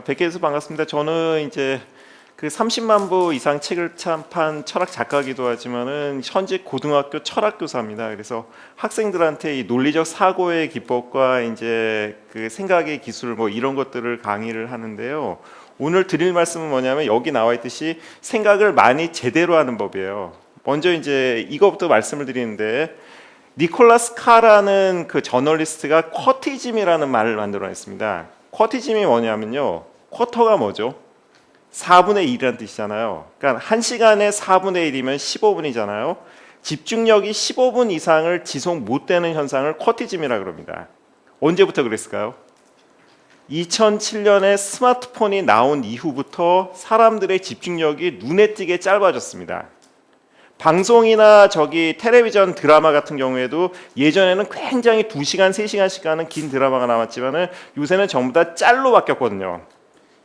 뵙게 돼서 반갑습니다. 저는 이제 그 30만 부 이상 책을 판 철학 작가이기도 하지만은 현직 고등학교 철학 교사입니다. 그래서 학생들한테 이 논리적 사고의 기법과 이제 그 생각의 기술 뭐 이런 것들을 강의를 하는데요. 오늘 드릴 말씀은 뭐냐면 여기 나와 있듯이 생각을 많이 제대로 하는 법이에요. 먼저 이제 이거부터 말씀을 드리는데 니콜라스 카라는 그 저널리스트가 쿼티즘이라는 말을 만들어냈습니다. 쿼티즘이 뭐냐면요. 쿼터가 뭐죠? 4분의 1이라는 뜻이잖아요. 그러니까 1시간에 4분의 1이면 15분이잖아요. 집중력이 15분 이상을 지속 못되는 현상을 쿼티즘이라고 그럽니다. 언제부터 그랬을까요? 2007년에 스마트폰이 나온 이후부터 사람들의 집중력이 눈에 띄게 짧아졌습니다. 방송이나 텔레비전 드라마 같은 경우에도 예전에는 굉장히 2시간, 3시간씩 가는 긴 드라마가 나왔지만은 요새는 전부 다 짤로 바뀌었거든요.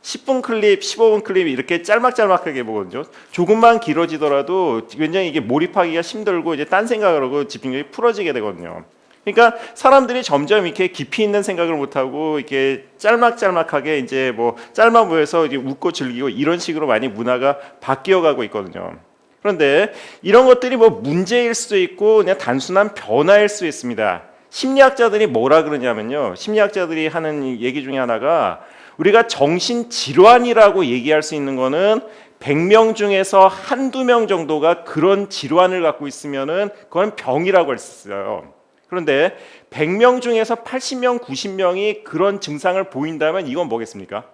10분 클립, 15분 클립 이렇게 짤막짤막하게 보거든요. 조금만 길어지더라도 굉장히 이게 몰입하기가 힘들고 이제 딴 생각을 하고 집중력이 풀어지게 되거든요. 그러니까 사람들이 점점 이렇게 깊이 있는 생각을 못하고 이렇게 짤막짤막하게 이제 뭐 짤막 모여서 이제 웃고 즐기고 이런 식으로 많이 문화가 바뀌어가고 있거든요. 그런데 이런 것들이 뭐 문제일 수도 있고 그냥 단순한 변화일 수 있습니다. 심리학자들이 뭐라 그러냐면요. 심리학자들이 하는 얘기 중에 하나가 우리가 정신질환이라고 얘기할 수 있는 거는 100명 중에서 한두 명 정도가 그런 질환을 갖고 있으면은 그건 병이라고 할 수 있어요. 그런데 100명 중에서 80명, 90명이 그런 증상을 보인다면 이건 뭐겠습니까?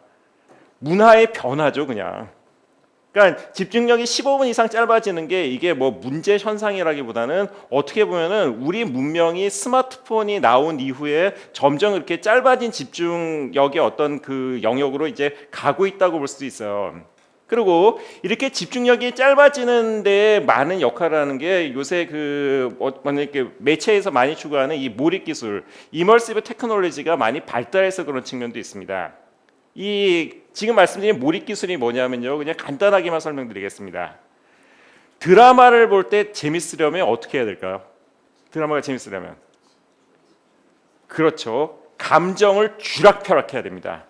문화의 변화죠, 그냥. 그러니까 집중력이 15분 이상 짧아지는 게 이게 뭐 문제 현상이라기보다는 어떻게 보면은 우리 문명이 스마트폰이 나온 이후에 점점 이렇게 짧아진 집중력의 어떤 그 영역으로 이제 가고 있다고 볼 수도 있어요. 그리고 이렇게 집중력이 짧아지는 데 많은 역할을 하는 게 요새 이렇게 매체에서 많이 추구하는 이 몰입 기술, 이머시브 테크놀로지가 많이 발달해서 그런 측면도 있습니다. 지금 말씀드린 몰입 기술이 뭐냐면요. 그냥 간단하게만 설명드리겠습니다. 드라마를 볼 때 재밌으려면 어떻게 해야 될까요? 드라마가 재밌으려면. 그렇죠. 감정을 쥐락펴락해야 됩니다.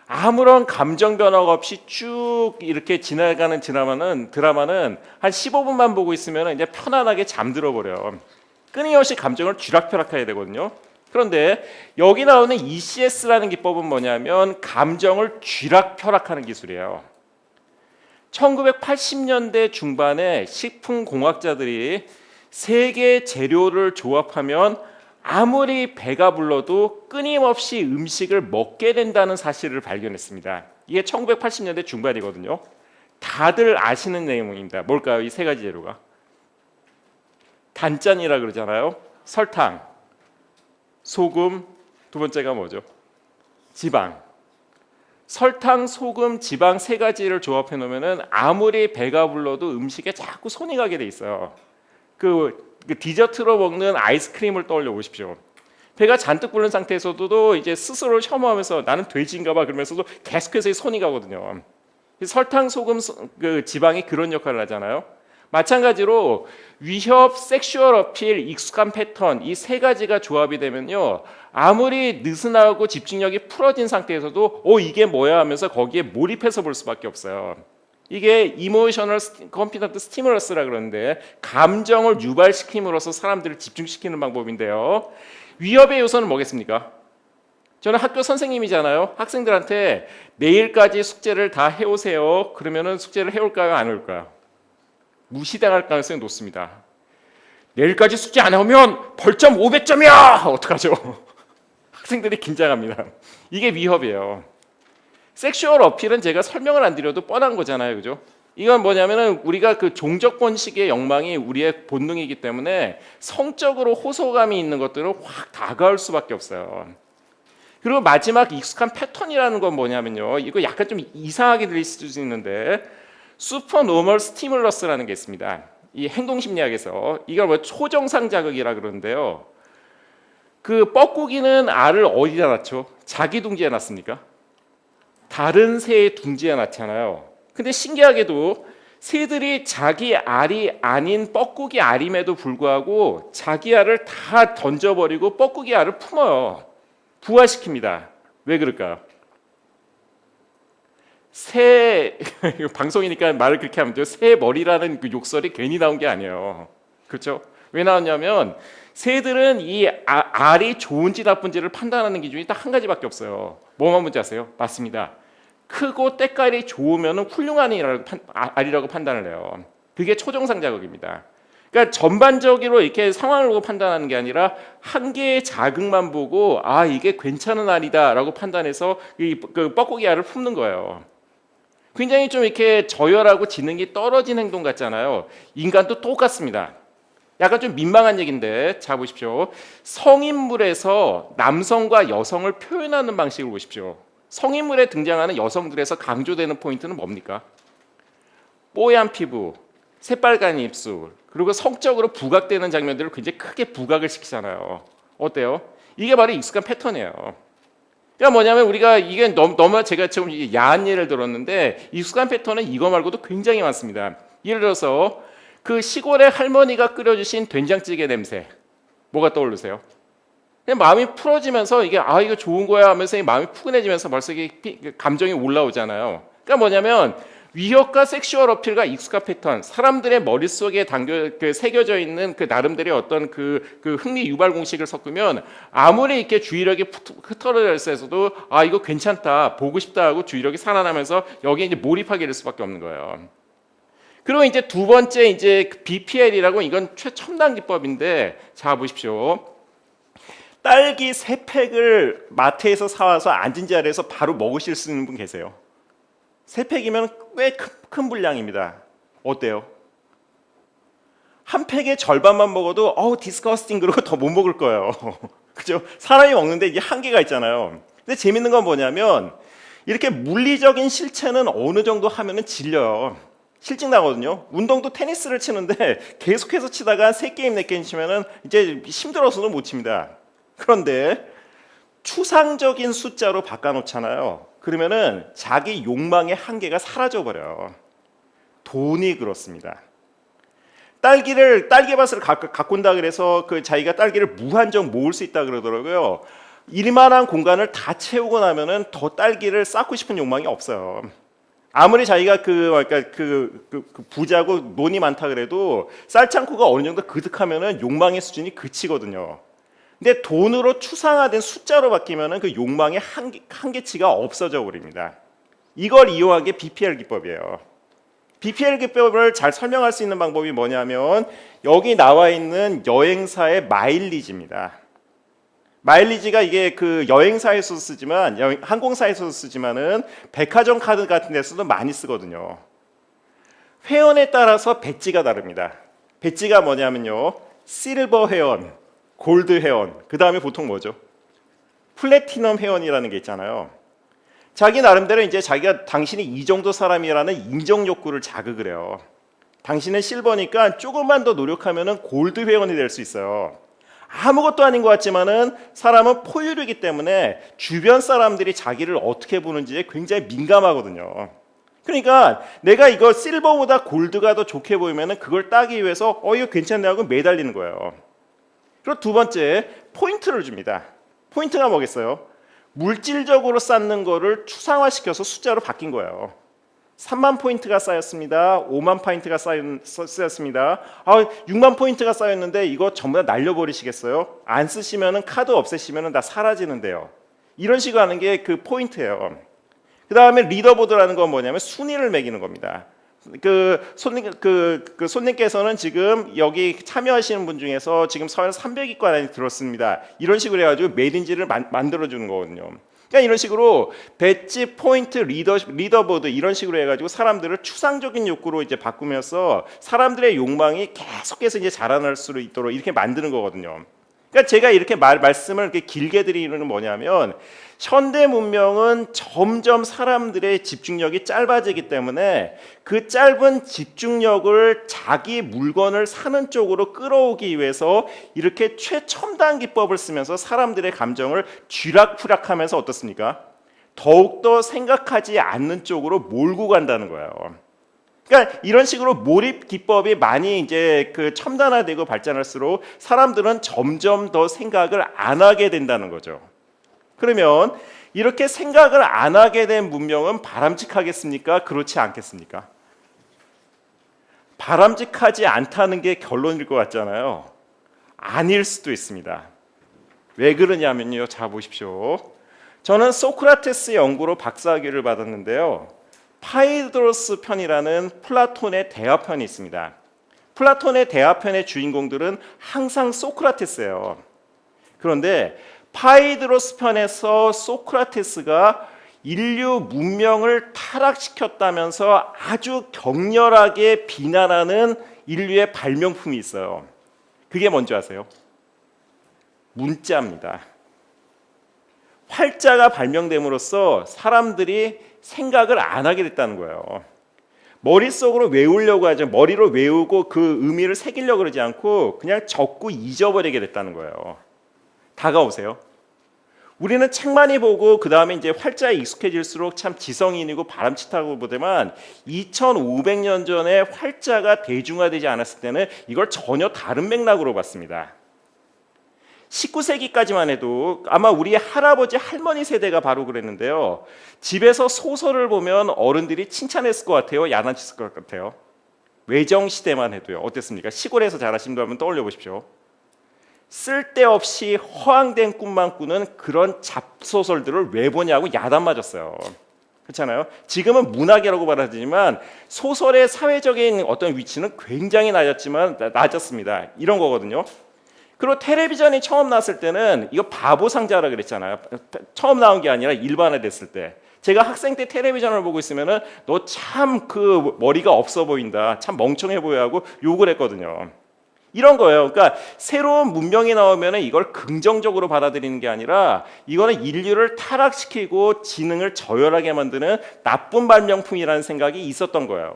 아무런 감정 변화가 없이 쭉 이렇게 지나가는 드라마는 한 15분만 보고 있으면 이제 편안하게 잠들어 버려요. 끊임없이 감정을 쥐락펴락해야 되거든요. 그런데 여기 나오는 ECS라는 기법은 뭐냐면 감정을 쥐락펴락하는 기술이에요. 1980년대 중반에 식품공학자들이 세 개의 재료를 조합하면 아무리 배가 불러도 끊임없이 음식을 먹게 된다는 사실을 발견했습니다. 이게 1980년대 중반이거든요. 다들 아시는 내용입니다. 뭘까요? 이 세 가지 재료가. 단짠이라 그러잖아요. 설탕, 소금, 두 번째가 뭐죠? 지방. 설탕, 소금, 지방 세 가지를 조합해 놓으면은 아무리 배가 불러도 음식에 자꾸 손이 가게 돼 있어요. 그 디저트로 먹는 아이스크림을 떠올려 보십시오. 배가 잔뜩 부른 상태에서도 이제 스스로 혐오하면서 나는 돼지인가봐 그러면서도 계속해서 손이 가거든요. 설탕, 소금, 지방이 그런 역할을 하잖아요. 마찬가지로 위협, 섹슈얼 어필, 익숙한 패턴 이 세 가지가 조합이 되면요. 아무리 느슨하고 집중력이 풀어진 상태에서도 이게 뭐야 하면서 거기에 몰입해서 볼 수밖에 없어요. 이게 이모셔널 컴피턴트 스티뮬러스라 그러는데 감정을 유발시킴으로써 사람들을 집중시키는 방법인데요. 위협의 요소는 뭐겠습니까? 저는 학교 선생님이잖아요. 학생들한테 내일까지 숙제를 다 해오세요. 그러면은 숙제를 해올까요? 안 해올까요? 무시당할 가능성이 높습니다. 내일까지 숙제 안 해오면 벌점 500점이야! 어떡하죠? 학생들이 긴장합니다. 이게 위협이에요. 섹슈얼 어필은 제가 설명을 안 드려도 뻔한 거잖아요. 그죠? 이건 뭐냐면은 우리가 그 종족권식의 욕망이 우리의 본능이기 때문에 성적으로 호소감이 있는 것들은 확 다가올 수밖에 없어요. 그리고 마지막 익숙한 패턴이라는 건 뭐냐면요. 이거 약간 좀 이상하게 들릴 수도 있는데 슈퍼노멀 스티뮬러스라는 게 있습니다. 이 행동심리학에서 이걸 뭐 초정상 자극이라 그러는데요. 그 뻐꾸기는 알을 어디다 낳죠? 자기 둥지에 낳습니까? 다른 새의 둥지에 낳잖아요. 근데 신기하게도 새들이 자기 알이 아닌 뻐꾸기 알임에도 불구하고 자기 알을 다 던져버리고 뻐꾸기 알을 품어요. 부화시킵니다. 왜 그럴까요? 새 방송이니까 말을 그렇게 하면 돼요. 새 머리라는 그 욕설이 괜히 나온 게 아니에요. 그렇죠? 왜 나왔냐면 새들은 이 알이 좋은지 나쁜지를 판단하는 기준이 딱 한 가지밖에 없어요. 뭐만 문제 아세요? 맞습니다. 크고 때깔이 좋으면 훌륭한 알이라고 판단을 해요. 그게 초정상 자극입니다. 그러니까 전반적으로 이렇게 상황을 보고 판단하는 게 아니라 한 개의 자극만 보고 아 이게 괜찮은 알이다라고 판단해서 그 뻐꾸기 알을 품는 거예요. 굉장히 좀 이렇게 저열하고 지능이 떨어진 행동 같잖아요. 인간도 똑같습니다. 약간 좀 민망한 얘기인데 자 보십시오. 성인물에서 남성과 여성을 표현하는 방식을 보십시오. 성인물에 등장하는 여성들에서 강조되는 포인트는 뭡니까? 뽀얀 피부, 새빨간 입술, 그리고 성적으로 부각되는 장면들을 굉장히 크게 부각을 시키잖아요. 어때요? 이게 바로 익숙한 패턴이에요. 그러니까 뭐냐면 우리가 이게 너무 제가 지금 야한 예를 들었는데 익숙한 패턴은 이거 말고도 굉장히 많습니다. 예를 들어서 그 시골의 할머니가 끓여주신 된장찌개 냄새 뭐가 떠오르세요? 그냥 마음이 풀어지면서 이게 아 이거 좋은 거야 하면서 마음이 푸근해지면서 벌써 이게 감정이 올라오잖아요. 그러니까 뭐냐면 위협과 섹슈얼 어필과 익숙한 패턴, 사람들의 머릿속에 새겨져 있는 그 나름대로의 어떤 그 흥미 유발 공식을 섞으면 아무리 이렇게 주의력이 흩어져 있어도 아 이거 괜찮다, 보고 싶다 하고 주의력이 살아나면서 여기에 이제 몰입하게 될 수밖에 없는 거예요. 그리고 이제 두 번째 이제 BPL이라고 이건 최첨단 기법인데 자 보십시오. 딸기 3팩을 마트에서 사와서 앉은 자리에서 바로 먹으실 수 있는 분 계세요. 3팩이면 꽤 큰 분량입니다. 어때요? 한 팩의 절반만 먹어도 디스커스팅 그러고 더 못 먹을 거예요. 그죠? 사람이 먹는데 이게 한계가 있잖아요. 근데 재밌는 건 뭐냐면 이렇게 물리적인 실체는 어느 정도 하면은 질려요. 실증 나거든요. 운동도 테니스를 치는데 계속해서 치다가 3게임 4게임 치면은 이제 힘들어서는 못 칩니다. 그런데 추상적인 숫자로 바꿔놓잖아요. 그러면은 자기 욕망의 한계가 사라져 버려요. 돈이 그렇습니다. 딸기밭을 갖고 온다 그래서 그 자기가 딸기를 무한정 모을 수 있다 그러더라고요. 이만한 공간을 다 채우고 나면은 더 딸기를 쌓고 싶은 욕망이 없어요. 아무리 자기가 부자고 돈이 많다 그래도 쌀창고가 어느 정도 그득하면은 욕망의 수준이 그치거든요. 근데 돈으로 추상화된 숫자로 바뀌면은 그 욕망의 한계치가 없어져 버립니다. 이걸 이용한 게 BPL 기법이에요. BPL 기법을 잘 설명할 수 있는 방법이 뭐냐면 여기 나와 있는 여행사의 마일리지입니다. 마일리지가 이게 그 여행사에서 쓰지만 항공사에서 쓰지만은 백화점 카드 같은 데서도 많이 쓰거든요. 회원에 따라서 배지가 다릅니다. 배지가 뭐냐면요. 실버 회원, 골드 회원, 그 다음에 보통 뭐죠? 플래티넘 회원이라는 게 있잖아요. 자기 나름대로 이제 자기가 당신이 이 정도 사람이라는 인정 욕구를 자극을 해요. 당신은 실버니까 조금만 더 노력하면은 골드 회원이 될 수 있어요. 아무것도 아닌 것 같지만은 사람은 포유류이기 때문에 주변 사람들이 자기를 어떻게 보는지에 굉장히 민감하거든요. 그러니까 내가 이거 실버보다 골드가 더 좋게 보이면은 그걸 따기 위해서 이거 괜찮네 하고 매달리는 거예요. 그리고 두 번째 포인트를 줍니다. 포인트가 뭐겠어요? 물질적으로 쌓는 거를 추상화시켜서 숫자로 바뀐 거예요. 3만 포인트가 쌓였습니다. 5만 포인트가 쌓였습니다. 6만 포인트가 쌓였는데 이거 전부 다 날려버리시겠어요? 안 쓰시면은 카드 없애시면은 다 사라지는데요. 이런 식으로 하는 게 그 포인트예요. 그 다음에 리더보드라는 건 뭐냐면 순위를 매기는 겁니다. 손님께서는 지금 여기 참여하시는 분 중에서 지금 서울 300위권 안에 들었습니다. 이런 식으로 해가지고 메린지를 만들어주는 거거든요. 그러니까 이런 식으로 배지, 포인트, 리더보드 이런 식으로 해가지고 사람들을 추상적인 욕구로 이제 바꾸면서 사람들의 욕망이 계속해서 이제 자라날 수 있도록 이렇게 만드는 거거든요. 그러니까 제가 이렇게 말씀을 이렇게 길게 드리는 건 뭐냐면 현대 문명은 점점 사람들의 집중력이 짧아지기 때문에 그 짧은 집중력을 자기 물건을 사는 쪽으로 끌어오기 위해서 이렇게 최첨단 기법을 쓰면서 사람들의 감정을 쥐락푸락하면서 어떻습니까? 더욱더 생각하지 않는 쪽으로 몰고 간다는 거예요. 그러니까 이런 식으로 몰입 기법이 많이 이제 그 첨단화되고 발전할수록 사람들은 점점 더 생각을 안 하게 된다는 거죠. 그러면 이렇게 생각을 안 하게 된 문명은 바람직하겠습니까? 그렇지 않겠습니까? 바람직하지 않다는 게 결론일 것 같잖아요. 아닐 수도 있습니다. 왜 그러냐면요. 자 보십시오. 저는 소크라테스 연구로 박사학위를 받았는데요. 파이드로스 편이라는 플라톤의 대화편이 있습니다. 플라톤의 대화편의 주인공들은 항상 소크라테스예요. 그런데 파이드로스 편에서 소크라테스가 인류 문명을 타락시켰다면서 아주 격렬하게 비난하는 인류의 발명품이 있어요. 그게 뭔지 아세요? 문자입니다. 활자가 발명됨으로써 사람들이 생각을 안 하게 됐다는 거예요. 머릿속으로 외우려고 하죠. 머리로 외우고 그 의미를 새기려고 그러지 않고 그냥 적고 잊어버리게 됐다는 거예요. 다가오세요. 우리는 책 많이 보고 그 다음에 이제 활자에 익숙해질수록 참 지성인이고 바람직하고 보지만 2500년 전에 활자가 대중화되지 않았을 때는 이걸 전혀 다른 맥락으로 봤습니다. 19세기까지만 해도 아마 우리 할아버지 할머니 세대가 바로 그랬는데요. 집에서 소설을 보면 어른들이 칭찬했을 것 같아요. 야단쳤을 것 같아요. 외정시대만 해도요. 어땠습니까? 시골에서 자라신 분 한번 떠올려 보십시오. 쓸데없이 허황된 꿈만 꾸는 그런 잡소설들을 왜 보냐고 야단 맞았어요. 그렇잖아요. 지금은 문학이라고 받아들이지만 소설의 사회적인 어떤 위치는 굉장히 낮았습니다. 이런 거거든요. 그리고 텔레비전이 처음 나왔을 때는 이거 바보 상자라 그랬잖아요. 처음 나온 게 아니라 일반화됐을 때. 제가 학생 때 텔레비전을 보고 있으면은 너 참 그 머리가 없어 보인다. 참 멍청해 보여 하고 욕을 했거든요. 이런 거예요. 그러니까 새로운 문명이 나오면은 이걸 긍정적으로 받아들이는 게 아니라 이거는 인류를 타락시키고 지능을 저열하게 만드는 나쁜 발명품이라는 생각이 있었던 거예요.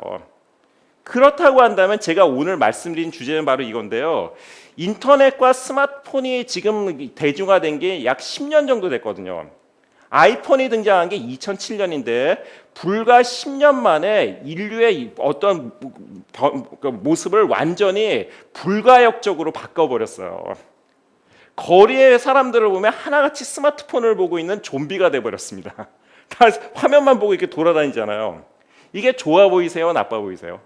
그렇다고 한다면 제가 오늘 말씀드린 주제는 바로 이건데요. 인터넷과 스마트폰이 지금 대중화된 게 약 10년 정도 됐거든요. 아이폰이 등장한 게 2007년인데 불과 10년 만에 인류의 어떤 모습을 완전히 불가역적으로 바꿔버렸어요. 거리의 사람들을 보면 하나같이 스마트폰을 보고 있는 좀비가 돼버렸습니다. 다 화면만 보고 이렇게 돌아다니잖아요. 이게 좋아 보이세요? 나빠 보이세요?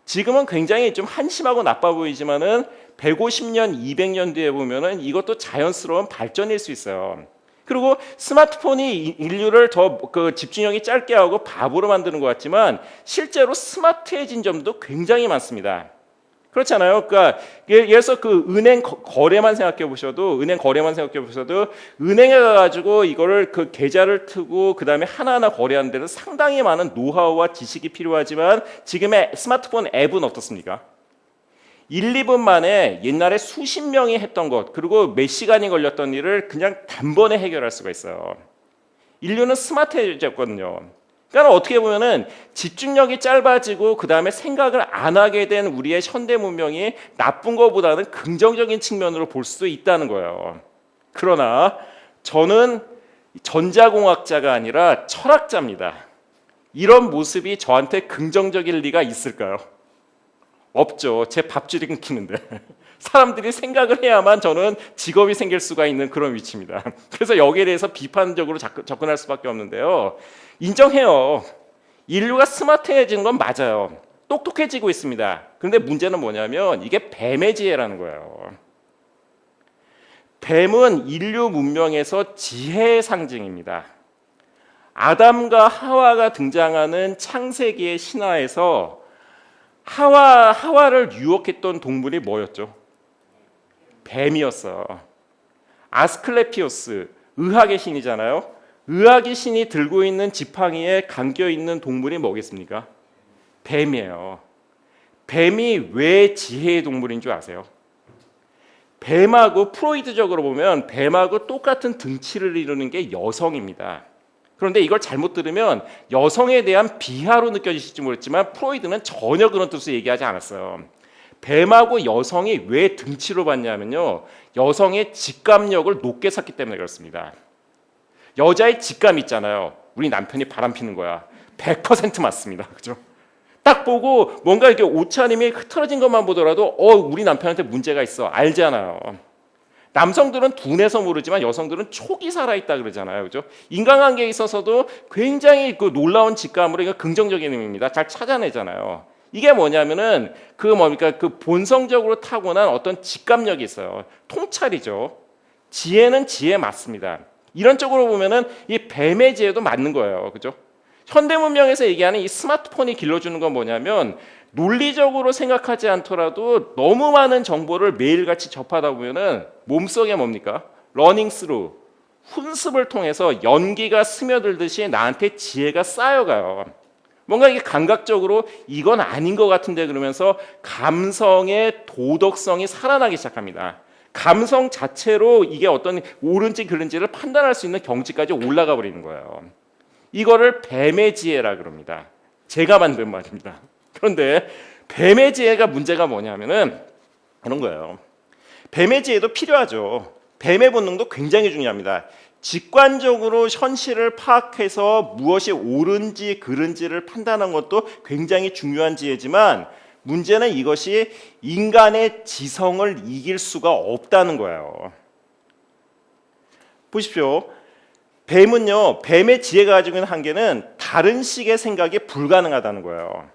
지금은 굉장히 좀 한심하고 나빠 보이지만은 150년, 200년 뒤에 보면은 이것도 자연스러운 발전일 수 있어요. 그리고 스마트폰이 인류를 더 그 집중력이 짧게 하고 바보로 만드는 것 같지만 실제로 스마트해진 점도 굉장히 많습니다. 그렇잖아요. 그러니까 예를 들어서 그 은행 거래만 생각해 보셔도 은행에 가가지고 이거를 그 계좌를 트고 그 다음에 하나하나 거래하는 데는 상당히 많은 노하우와 지식이 필요하지만 지금의 스마트폰 앱은 어떻습니까? 1, 2분 만에 옛날에 수십 명이 했던 것 그리고 몇 시간이 걸렸던 일을 그냥 단번에 해결할 수가 있어요. 인류는 스마트해졌거든요. 그러니까 어떻게 보면은 집중력이 짧아지고 그 다음에 생각을 안 하게 된 우리의 현대 문명이 나쁜 것보다는 긍정적인 측면으로 볼 수도 있다는 거예요. 그러나 저는 전자공학자가 아니라 철학자입니다. 이런 모습이 저한테 긍정적일 리가 있을까요? 없죠. 제 밥줄이 끊기는데. 사람들이 생각을 해야만 저는 직업이 생길 수가 있는 그런 위치입니다. 그래서 여기에 대해서 비판적으로 접근할 수밖에 없는데요. 인정해요. 인류가 스마트해지는 건 맞아요. 똑똑해지고 있습니다. 그런데 문제는 뭐냐면 이게 뱀의 지혜라는 거예요. 뱀은 인류 문명에서 지혜의 상징입니다. 아담과 하와가 등장하는 창세기의 신화에서 하와를 유혹했던 동물이 뭐였죠? 뱀이었어. 아스클레피오스, 의학의 신이잖아요. 의학의 신이 들고 있는 지팡이에 감겨 있는 동물이 뭐겠습니까? 뱀이에요. 뱀이 왜 지혜의 동물인 줄 아세요? 뱀하고 프로이드적으로 보면 뱀하고 똑같은 등치를 이루는 게 여성입니다. 그런데 이걸 잘못 들으면 여성에 대한 비하로 느껴지실지 모르겠지만 프로이드는 전혀 그런 뜻으로 얘기하지 않았어요. 뱀하고 여성이 왜 등치로 봤냐면요, 여성의 직감력을 높게 샀기 때문에 그렇습니다. 여자의 직감 있잖아요. 우리 남편이 바람 피는 거야. 100% 맞습니다. 그죠? 딱 보고 뭔가 이렇게 옷차림이 흐트러진 것만 보더라도 우리 남편한테 문제가 있어. 알잖아요. 남성들은 둔해서 모르지만 여성들은 촉이 살아있다 그러잖아요. 그죠? 인간관계에 있어서도 굉장히 그 놀라운 직감으로 이거 긍정적인 의미입니다. 잘 찾아내잖아요. 이게 뭐냐면은 그 본성적으로 타고난 어떤 직감력이 있어요. 통찰이죠. 지혜는 지혜 맞습니다. 이런 쪽으로 보면은 이 뱀의 지혜도 맞는 거예요. 그죠? 현대 문명에서 얘기하는 이 스마트폰이 길러주는 건 뭐냐면 논리적으로 생각하지 않더라도 너무 많은 정보를 매일같이 접하다 보면은 몸속에 뭡니까? 러닝 스루, 훈습을 통해서 연기가 스며들듯이 나한테 지혜가 쌓여가요. 뭔가 이게 감각적으로 이건 아닌 것 같은데 그러면서 감성의 도덕성이 살아나기 시작합니다. 감성 자체로 이게 어떤 옳은지 그른지를 판단할 수 있는 경지까지 올라가 버리는 거예요. 이거를 뱀의 지혜라 그럽니다. 제가 만든 말입니다. 그런데 뱀의 지혜가 문제가 뭐냐면은 그런 거예요. 뱀의 지혜도 필요하죠. 뱀의 본능도 굉장히 중요합니다. 직관적으로 현실을 파악해서 무엇이 옳은지 그른지를 판단하는 것도 굉장히 중요한 지혜지만 문제는 이것이 인간의 지성을 이길 수가 없다는 거예요. 보십시오. 뱀은요, 뱀의 지혜가 가지고 있는 한계는 다른 식의 생각이 불가능하다는 거예요.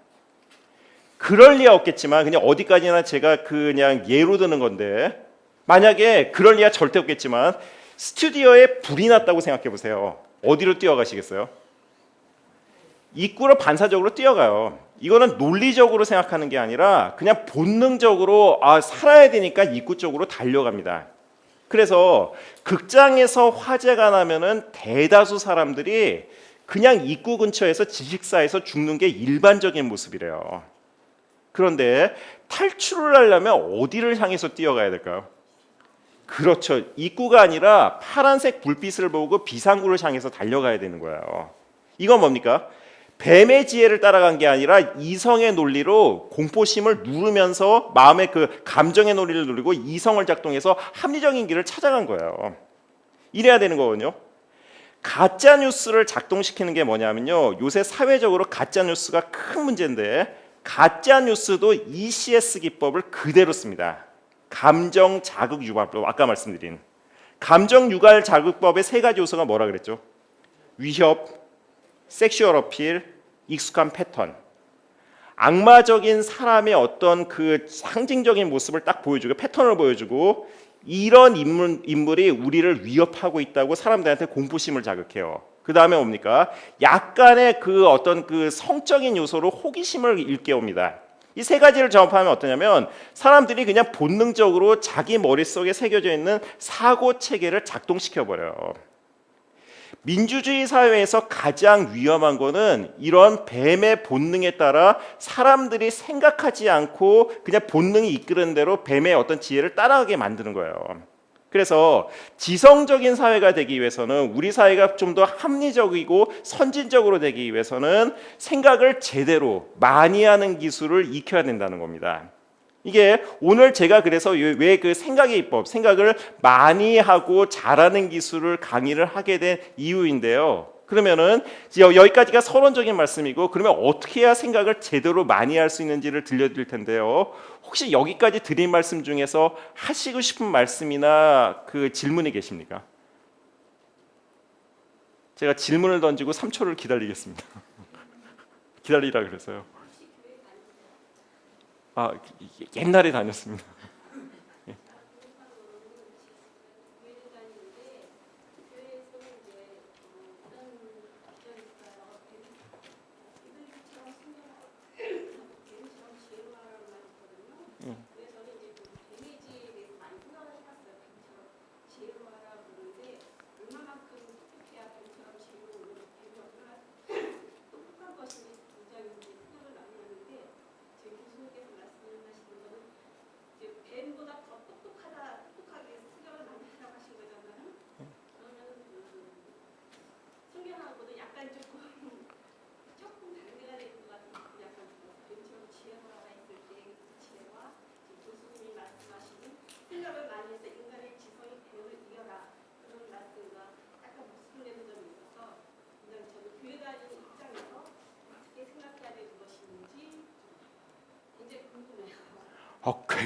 그럴 리가 없겠지만 그냥 어디까지나 제가 그냥 예로 드는 건데 만약에 그럴 리가 절대 없겠지만 스튜디오에 불이 났다고 생각해 보세요. 어디로 뛰어가시겠어요? 입구로 반사적으로 뛰어가요. 이거는 논리적으로 생각하는 게 아니라 그냥 본능적으로 살아야 되니까 입구 쪽으로 달려갑니다. 그래서 극장에서 화재가 나면은 대다수 사람들이 그냥 입구 근처에서 지식사에서 죽는 게 일반적인 모습이래요. 그런데 탈출을 하려면 어디를 향해서 뛰어가야 될까요? 그렇죠. 입구가 아니라 파란색 불빛을 보고 비상구를 향해서 달려가야 되는 거예요. 이건 뭡니까? 뱀의 지혜를 따라간 게 아니라 이성의 논리로 공포심을 누르면서 마음의 그 감정의 논리를 누르고 이성을 작동해서 합리적인 길을 찾아간 거예요. 이래야 되는 거거든요. 가짜 뉴스를 작동시키는 게 뭐냐면요. 요새 사회적으로 가짜 뉴스가 큰 문제인데 가짜 뉴스도 ECS 기법을 그대로 씁니다. 감정 자극 유발법, 아까 말씀드린 감정 유발 자극법의 세 가지 요소가 뭐라 그랬죠? 위협, 섹슈얼 어필, 익숙한 패턴. 악마적인 사람의 어떤 그 상징적인 모습을 딱 보여주고 패턴을 보여주고 이런 인물이 우리를 위협하고 있다고 사람들한테 공포심을 자극해요. 그 다음에 뭡니까? 약간의 그 어떤 그 성적인 요소로 호기심을 일깨웁니다. 이 세 가지를 접하면 어떠냐면 사람들이 그냥 본능적으로 자기 머릿속에 새겨져 있는 사고 체계를 작동시켜 버려요. 민주주의 사회에서 가장 위험한 거는 이런 뱀의 본능에 따라 사람들이 생각하지 않고 그냥 본능이 이끄는 대로 뱀의 어떤 지혜를 따라가게 만드는 거예요. 그래서 지성적인 사회가 되기 위해서는 우리 사회가 좀 더 합리적이고 선진적으로 되기 위해서는 생각을 제대로 많이 하는 기술을 익혀야 된다는 겁니다. 이게 오늘 제가 그래서 왜 그 생각의 입법, 생각을 많이 하고 잘하는 기술을 강의를 하게 된 이유인데요. 그러면은 여기까지가 서론적인 말씀이고 그러면 어떻게 해야 생각을 제대로 많이 할 수 있는지를 들려드릴 텐데요. 혹시 여기까지 드린 말씀 중에서 하시고 싶은 말씀이나 그 질문이 계십니까? 제가 질문을 던지고 3초를 기다리겠습니다. 기다리라 그래서요. 옛날에 다녔습니다.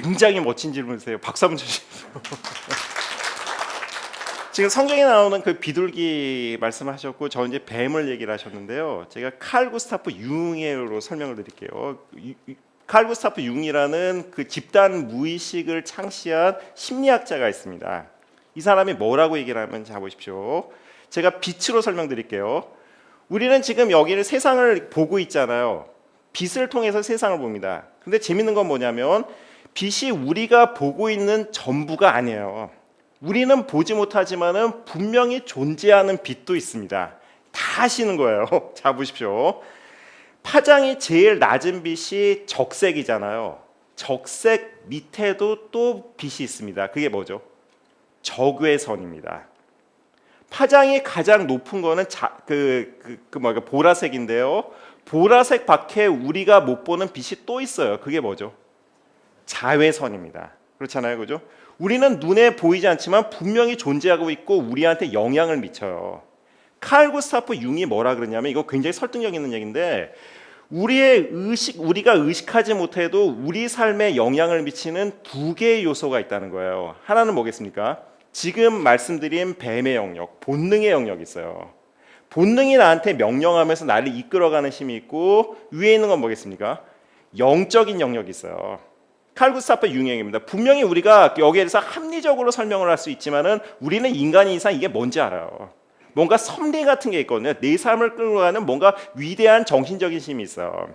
굉장히 멋진 질문이세요. 박수 한번 주시죠. 지금 성경에 나오는 그 비둘기 말씀하셨고 저 이제 뱀을 얘기를 하셨는데요. 제가 칼 구스타프 융으로 설명을 드릴게요. 칼 구스타프 융이라는 그 집단 무의식을 창시한 심리학자가 있습니다. 이 사람이 뭐라고 얘기를 하면 자 보십시오. 제가 빛으로 설명드릴게요. 우리는 지금 여기를 세상을 보고 있잖아요. 빛을 통해서 세상을 봅니다. 근데 재밌는 건 뭐냐면 빛이 우리가 보고 있는 전부가 아니에요. 우리는 보지 못하지만은 분명히 존재하는 빛도 있습니다. 다 아시는 거예요. 자 보십시오. 파장이 제일 낮은 빛이 적색이잖아요. 적색 밑에도 또 빛이 있습니다. 그게 뭐죠? 적외선입니다. 파장이 가장 높은 거는 보라색인데요. 보라색 밖에 우리가 못 보는 빛이 또 있어요. 그게 뭐죠? 자외선입니다. 그렇잖아요, 그죠? 우리는 눈에 보이지 않지만 분명히 존재하고 있고 우리한테 영향을 미쳐요. 칼 구스타프 융이 뭐라 그러냐면 이거 굉장히 설득력 있는 얘기인데 우리가 의식하지 못해도 우리 삶에 영향을 미치는 두 개의 요소가 있다는 거예요. 하나는 뭐겠습니까? 지금 말씀드린 뱀의 영역, 본능의 영역이 있어요. 본능이 나한테 명령하면서 나를 이끌어가는 힘이 있고 위에 있는 건 뭐겠습니까? 영적인 영역이 있어요. 칼 구스타프 융입니다. 분명히 우리가 여기에 대해서 합리적으로 설명을 할 수 있지만은 우리는 인간인 이상 이게 뭔지 알아요. 뭔가 섭리 같은 게 있거든요. 내 삶을 끌고 가는 뭔가 위대한 정신적인 힘이 있어요.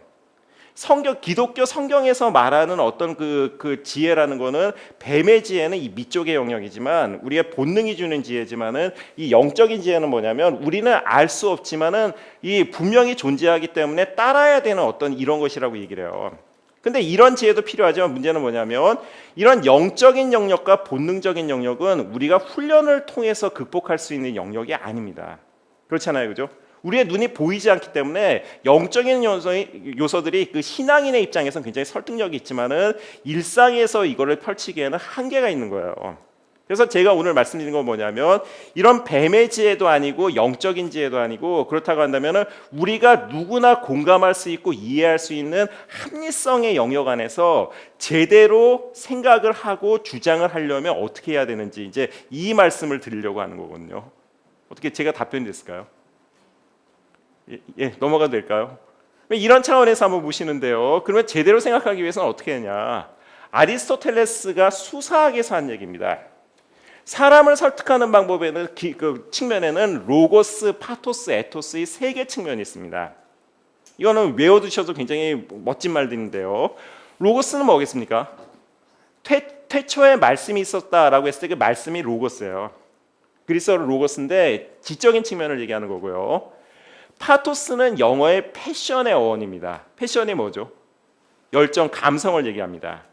기독교 성경에서 말하는 어떤 그 지혜라는 거는 뱀의 지혜는 이 밑쪽의 영역이지만 우리의 본능이 주는 지혜지만은 이 영적인 지혜는 뭐냐면 우리는 알 수 없지만은 이 분명히 존재하기 때문에 따라야 되는 어떤 이런 것이라고 얘기를 해요. 근데 이런 지혜도 필요하지만 문제는 뭐냐면 이런 영적인 영역과 본능적인 영역은 우리가 훈련을 통해서 극복할 수 있는 영역이 아닙니다. 그렇잖아요, 그죠? 우리의 눈이 보이지 않기 때문에 영적인 요소들이 그 신앙인의 입장에서는 굉장히 설득력이 있지만은 일상에서 이거를 펼치기에는 한계가 있는 거예요. 그래서 제가 오늘 말씀드린 건 뭐냐면 이런 뱀의 지혜도 아니고 영적인 지혜도 아니고 그렇다고 한다면 우리가 누구나 공감할 수 있고 이해할 수 있는 합리성의 영역 안에서 제대로 생각을 하고 주장을 하려면 어떻게 해야 되는지 이제 이 말씀을 드리려고 하는 거거든요. 어떻게 제가 답변이 됐을까요? 예, 넘어가도 될까요? 이런 차원에서 한번 보시는데요. 그러면 제대로 생각하기 위해서는 어떻게 하냐? 아리스토텔레스가 수사학에서 한 얘기입니다. 사람을 설득하는 방법에는 그 측면에는 로고스, 파토스, 에토스의 세 개 측면이 있습니다. 이거는 외워두셔도 굉장히 멋진 말들인데요. 로고스는 뭐겠습니까? 태초에 말씀이 있었다라고 했을 때 그 말씀이 로고스예요. 그리스어로 로고스인데 지적인 측면을 얘기하는 거고요. 파토스는 영어의 패션의 어원입니다. 패션이 뭐죠? 열정, 감성을 얘기합니다.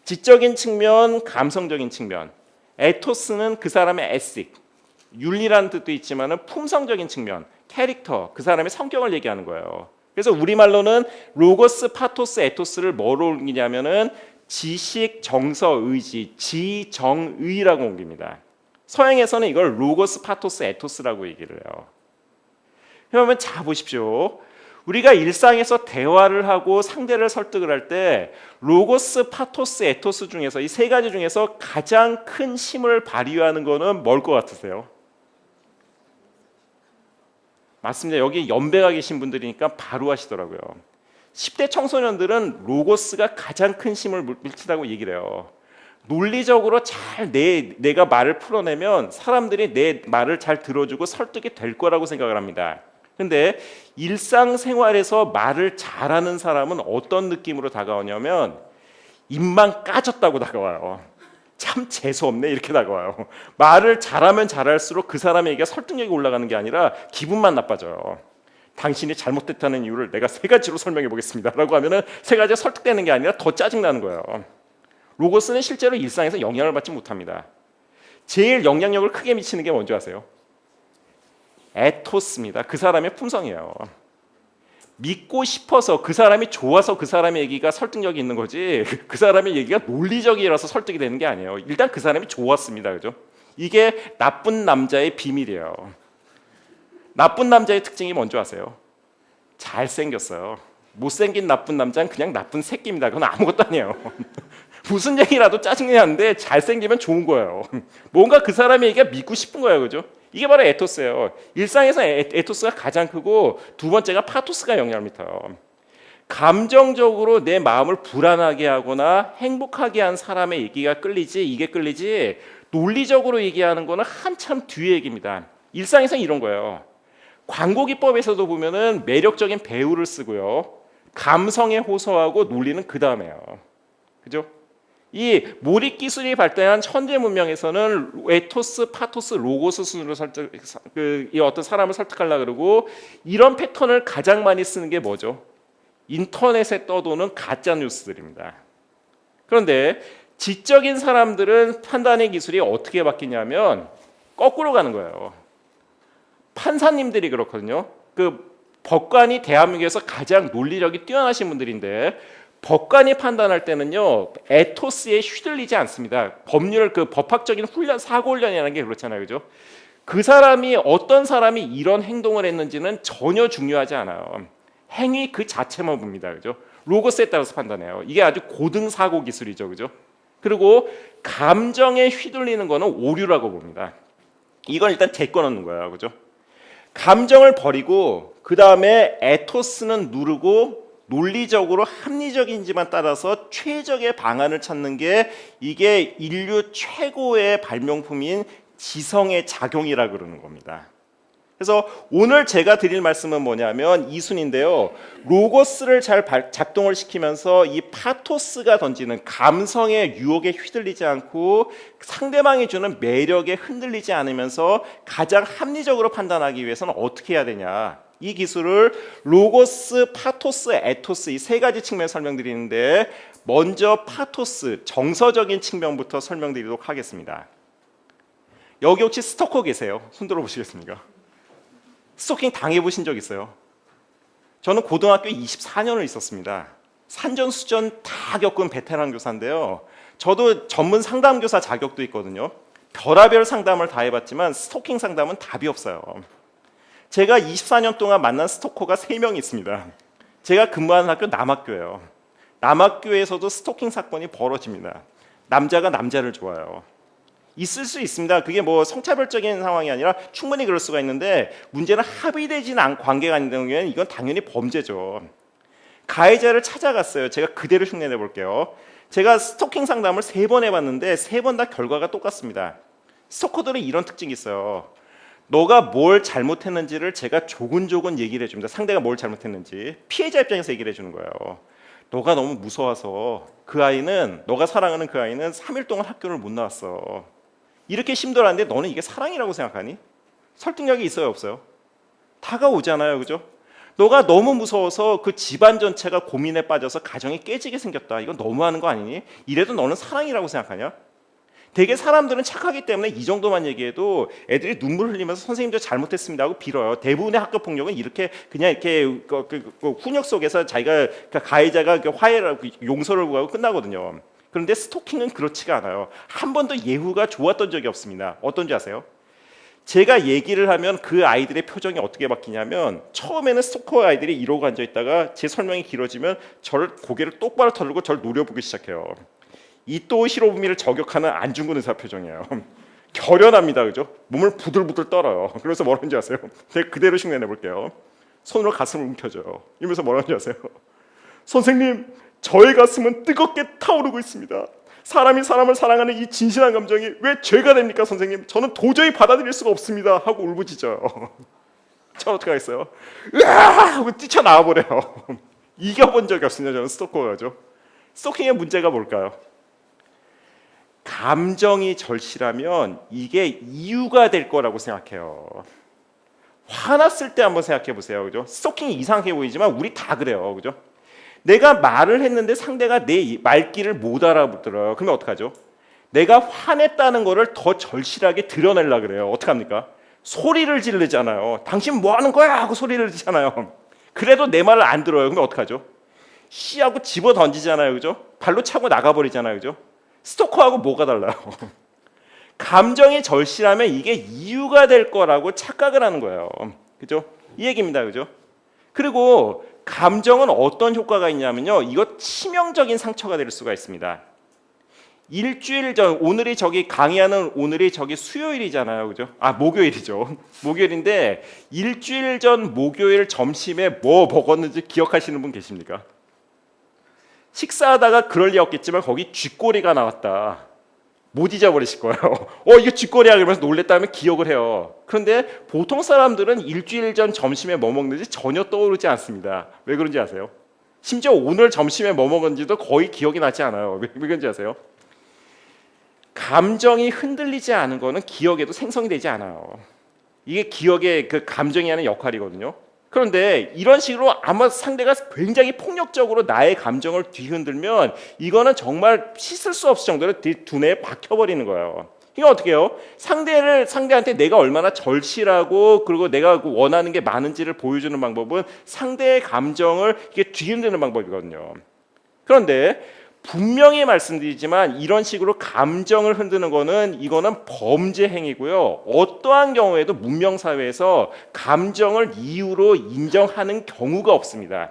지적인 측면, 감성적인 측면. 에토스는 그 사람의 에식, 윤리라는 뜻도 있지만 품성적인 측면, 캐릭터, 그 사람의 성격을 얘기하는 거예요. 그래서 우리말로는 로고스, 파토스, 에토스를 뭐로 옮기냐면은 지식, 정서, 의지, 지정의라고 옮깁니다. 서양에서는 이걸 로고스, 파토스, 에토스라고 얘기를 해요. 그러면 자 보십시오. 우리가 일상에서 대화를 하고 상대를 설득을 할 때 로고스, 파토스, 에토스 중에서 이 세 가지 중에서 가장 큰 힘을 발휘하는 거는 뭘 것 같으세요? 맞습니다. 여기 연배가 계신 분들이니까 바로 하시더라고요. 10대 청소년들은 로고스가 가장 큰 힘을 미친다고 얘기를 해요. 논리적으로 잘 내가 말을 풀어내면 사람들이 내 말을 잘 들어주고 설득이 될 거라고 생각을 합니다. 근데 일상생활에서 말을 잘하는 사람은 어떤 느낌으로 다가오냐면 입만 까졌다고 다가와요. 참 재수없네 이렇게 다가와요. 말을 잘하면 잘할수록 그 사람에게 설득력이 올라가는 게 아니라 기분만 나빠져요. 당신이 잘못됐다는 이유를 내가 세 가지로 설명해 보겠습니다 라고 하면은 세 가지가 설득되는 게 아니라 더 짜증나는 거예요. 로고스는 실제로 일상에서 영향을 받지 못합니다. 제일 영향력을 크게 미치는 게 뭔지 아세요? 에토스입니다. 그 사람의 품성이에요. 믿고 싶어서 그 사람이 좋아서 그 사람의 얘기가 설득력이 있는 거지 그 사람의 얘기가 논리적이라서 설득이 되는 게 아니에요. 일단 그 사람이 좋았습니다. 그죠? 이게 나쁜 남자의 비밀이에요. 나쁜 남자의 특징이 뭔지 아세요? 잘생겼어요. 못생긴 나쁜 남자는 그냥 나쁜 새끼입니다. 그건 아무것도 아니에요. 무슨 얘기라도 짜증이 나는데 잘생기면 좋은 거예요. 뭔가 그 사람의 얘기가 믿고 싶은 거예요. 그죠? 이게 바로 에토스예요. 일상에서 에토스가 가장 크고 두 번째가 파토스가 영향을 미쳐요. 감정적으로 내 마음을 불안하게 하거나 행복하게 한 사람의 얘기가 끌리지, 이게 끌리지, 논리적으로 얘기하는 거는 한참 뒤의 얘기입니다. 일상에서는 이런 거예요. 광고 기법에서도 보면은 매력적인 배우를 쓰고요. 감성에 호소하고 논리는 그 다음에요. 그죠? 이 몰입 기술이 발달한 천재 문명에서는 에토스, 파토스, 로고스 순으로 이 어떤 사람을 설득하려고 그러고 이런 패턴을 가장 많이 쓰는 게 뭐죠? 인터넷에 떠도는 가짜 뉴스들입니다. 그런데 지적인 사람들은 판단의 기술이 어떻게 바뀌냐면 거꾸로 가는 거예요. 판사님들이 그렇거든요. 그 법관이 대한민국에서 가장 논리력이 뛰어나신 분들인데 법관이 판단할 때는요 에토스에 휘둘리지 않습니다. 법률 그 법학적인 훈련, 사고 훈련이라는 게 그렇잖아요, 그죠? 그 사람이 어떤 사람이 이런 행동을 했는지는 전혀 중요하지 않아요. 행위 그 자체만 봅니다, 그죠? 로고스에 따라서 판단해요. 이게 아주 고등 사고 기술이죠, 그죠? 그리고 감정에 휘둘리는 거는 오류라고 봅니다. 이건 일단 제껴놓는 거예요, 그죠? 감정을 버리고 그 다음에 에토스는 누르고 논리적으로 합리적인지만 따라서 최적의 방안을 찾는 게 이게 인류 최고의 발명품인 지성의 작용이라 그러는 겁니다. 그래서 오늘 제가 드릴 말씀은 뭐냐면 이순인데요. 로고스를 잘 작동을 시키면서 이 파토스가 던지는 감성의 유혹에 휘둘리지 않고 상대방이 주는 매력에 흔들리지 않으면서 가장 합리적으로 판단하기 위해서는 어떻게 해야 되냐. 이 기술을 로고스, 파토스, 에토스 이 세 가지 측면 설명드리는데 먼저 파토스, 정서적인 측면부터 설명드리도록 하겠습니다. 여기 혹시 스토커 계세요? 손 들어보시겠습니까? 스토킹 당해보신 적 있어요? 저는 고등학교에 24년을 있었습니다. 산전수전 다 겪은 베테랑 교사인데요. 저도 전문 상담교사 자격도 있거든요. 별의별 상담을 다 해봤지만 스토킹 상담은 답이 없어요. 제가 24년 동안 만난 스토커가 3명 있습니다. 제가 근무하는 학교 남학교예요. 남학교에서도 스토킹 사건이 벌어집니다. 남자가 남자를 좋아해요. 있을 수 있습니다. 그게 뭐 성차별적인 상황이 아니라 충분히 그럴 수가 있는데 문제는 합의되진 않은 관계가 아닌 경우에는 이건 당연히 범죄죠. 가해자를 찾아갔어요. 제가 그대로 흉내내 볼게요. 제가 스토킹 상담을 3번 해봤는데 3번 다 결과가 똑같습니다. 스토커들은 이런 특징이 있어요. 너가 뭘 잘못했는지를 제가 조근조근 얘기를 해줍니다. 상대가 뭘 잘못했는지 피해자 입장에서 얘기를 해주는 거예요. 너가 너무 무서워서 그 아이는, 너가 사랑하는 그 아이는 3일 동안 학교를 못 나왔어. 이렇게 힘들었는데 너는 이게 사랑이라고 생각하니? 설득력이 있어요, 없어요? 다가오잖아요, 그죠? 너가 너무 무서워서 그 집안 전체가 고민에 빠져서 가정이 깨지게 생겼다. 이건 너무하는 거 아니니? 이래도 너는 사랑이라고 생각하냐? 되게 사람들은 착하기 때문에 이 정도만 얘기해도 애들이 눈물 흘리면서 선생님도 잘못했습니다 하고 빌어요. 대부분의 학교 폭력은 이렇게 그냥 이렇게 훈육 속에서 자기가 가해자가 화해를 하고 용서를 구하고 끝나거든요. 그런데 스토킹은 그렇지가 않아요. 한 번도 예후가 좋았던 적이 없습니다. 어떤지 아세요? 제가 얘기를 하면 그 아이들의 표정이 어떻게 바뀌냐면 처음에는 스토커 아이들이 이러고 앉아있다가 제 설명이 길어지면 저를 고개를 똑바로 털고 저를 노려보기 시작해요. 이또 히로부미를 저격하는 안중근 의사 표정이에요. 결연합니다, 그죠? 몸을 부들부들 떨어요. 그래서 뭐라는지 아세요? 제가 그대로 흉내내 볼게요. 손으로 가슴을 움켜줘요. 이러면서 뭐라는지 아세요? 선생님, 저의 가슴은 뜨겁게 타오르고 있습니다. 사람이 사람을 사랑하는 이 진실한 감정이 왜 죄가 됩니까, 선생님? 저는 도저히 받아들일 수가 없습니다 하고 울부짖어요. 저 어떻게 하겠어요? 으아! 하고 뛰쳐나와 버려요. 이겨본 적이 없습니다. 저는 스토커가죠. 스토킹의 문제가 뭘까요? 감정이 절실하면 이게 이유가 될 거라고 생각해요. 화났을 때 한번 생각해 보세요, 그죠? 스토킹이 이상해 보이지만 우리 다 그래요, 그죠? 내가 말을 했는데 상대가 내 말귀를 못 알아들어요. 그러면 어떡하죠? 내가 화냈다는 거를 더 절실하게 드러내려고 그래요. 어떡합니까? 소리를 지르잖아요. 당신 뭐 하는 거야? 하고 소리를 지르잖아요. 그래도 내 말을 안 들어요. 그러면 어떡하죠? 씨하고 집어 던지잖아요, 그죠? 발로 차고 나가버리잖아요, 그죠? 스토커하고 뭐가 달라요? 감정이 절실하면 이게 이유가 될 거라고 착각을 하는 거예요. 그죠? 이 얘기입니다, 그죠? 그리고 감정은 어떤 효과가 있냐면요, 이거 치명적인 상처가 될 수가 있습니다. 일주일 전, 오늘이 저기 강의하는 오늘이 저기 수요일이잖아요. 그죠? 아, 목요일이죠. 목요일인데 일주일 전 목요일 점심에 뭐 먹었는지 기억하시는 분 계십니까? 식사하다가 그럴 리 없겠지만 거기 쥐꼬리가 나왔다. 못 잊어버리실 거예요. 이게 쥐꼬리야 그러면서 놀랬다면 기억을 해요. 그런데 보통 사람들은 일주일 전 점심에 뭐 먹는지 전혀 떠오르지 않습니다. 왜 그런지 아세요? 심지어 오늘 점심에 뭐 먹었는지도 거의 기억이 나지 않아요. 왜 그런지 아세요? 감정이 흔들리지 않은 거는 기억에도 생성이 되지 않아요. 이게 기억의 그 감정이 하는 역할이거든요. 그런데 이런 식으로 아마 상대가 굉장히 폭력적으로 나의 감정을 뒤흔들면 이거는 정말 씻을 수 없을 정도로 두뇌에 박혀버리는 거예요. 이거 어떻게 해요? 상대한테 내가 얼마나 절실하고 그리고 내가 원하는 게 많은지를 보여주는 방법은 상대의 감정을 이게 뒤흔드는 방법이거든요. 그런데 분명히 말씀드리지만 이런 식으로 감정을 흔드는 거는 이거는 범죄 행위고요. 어떠한 경우에도 문명 사회에서 감정을 이유로 인정하는 경우가 없습니다.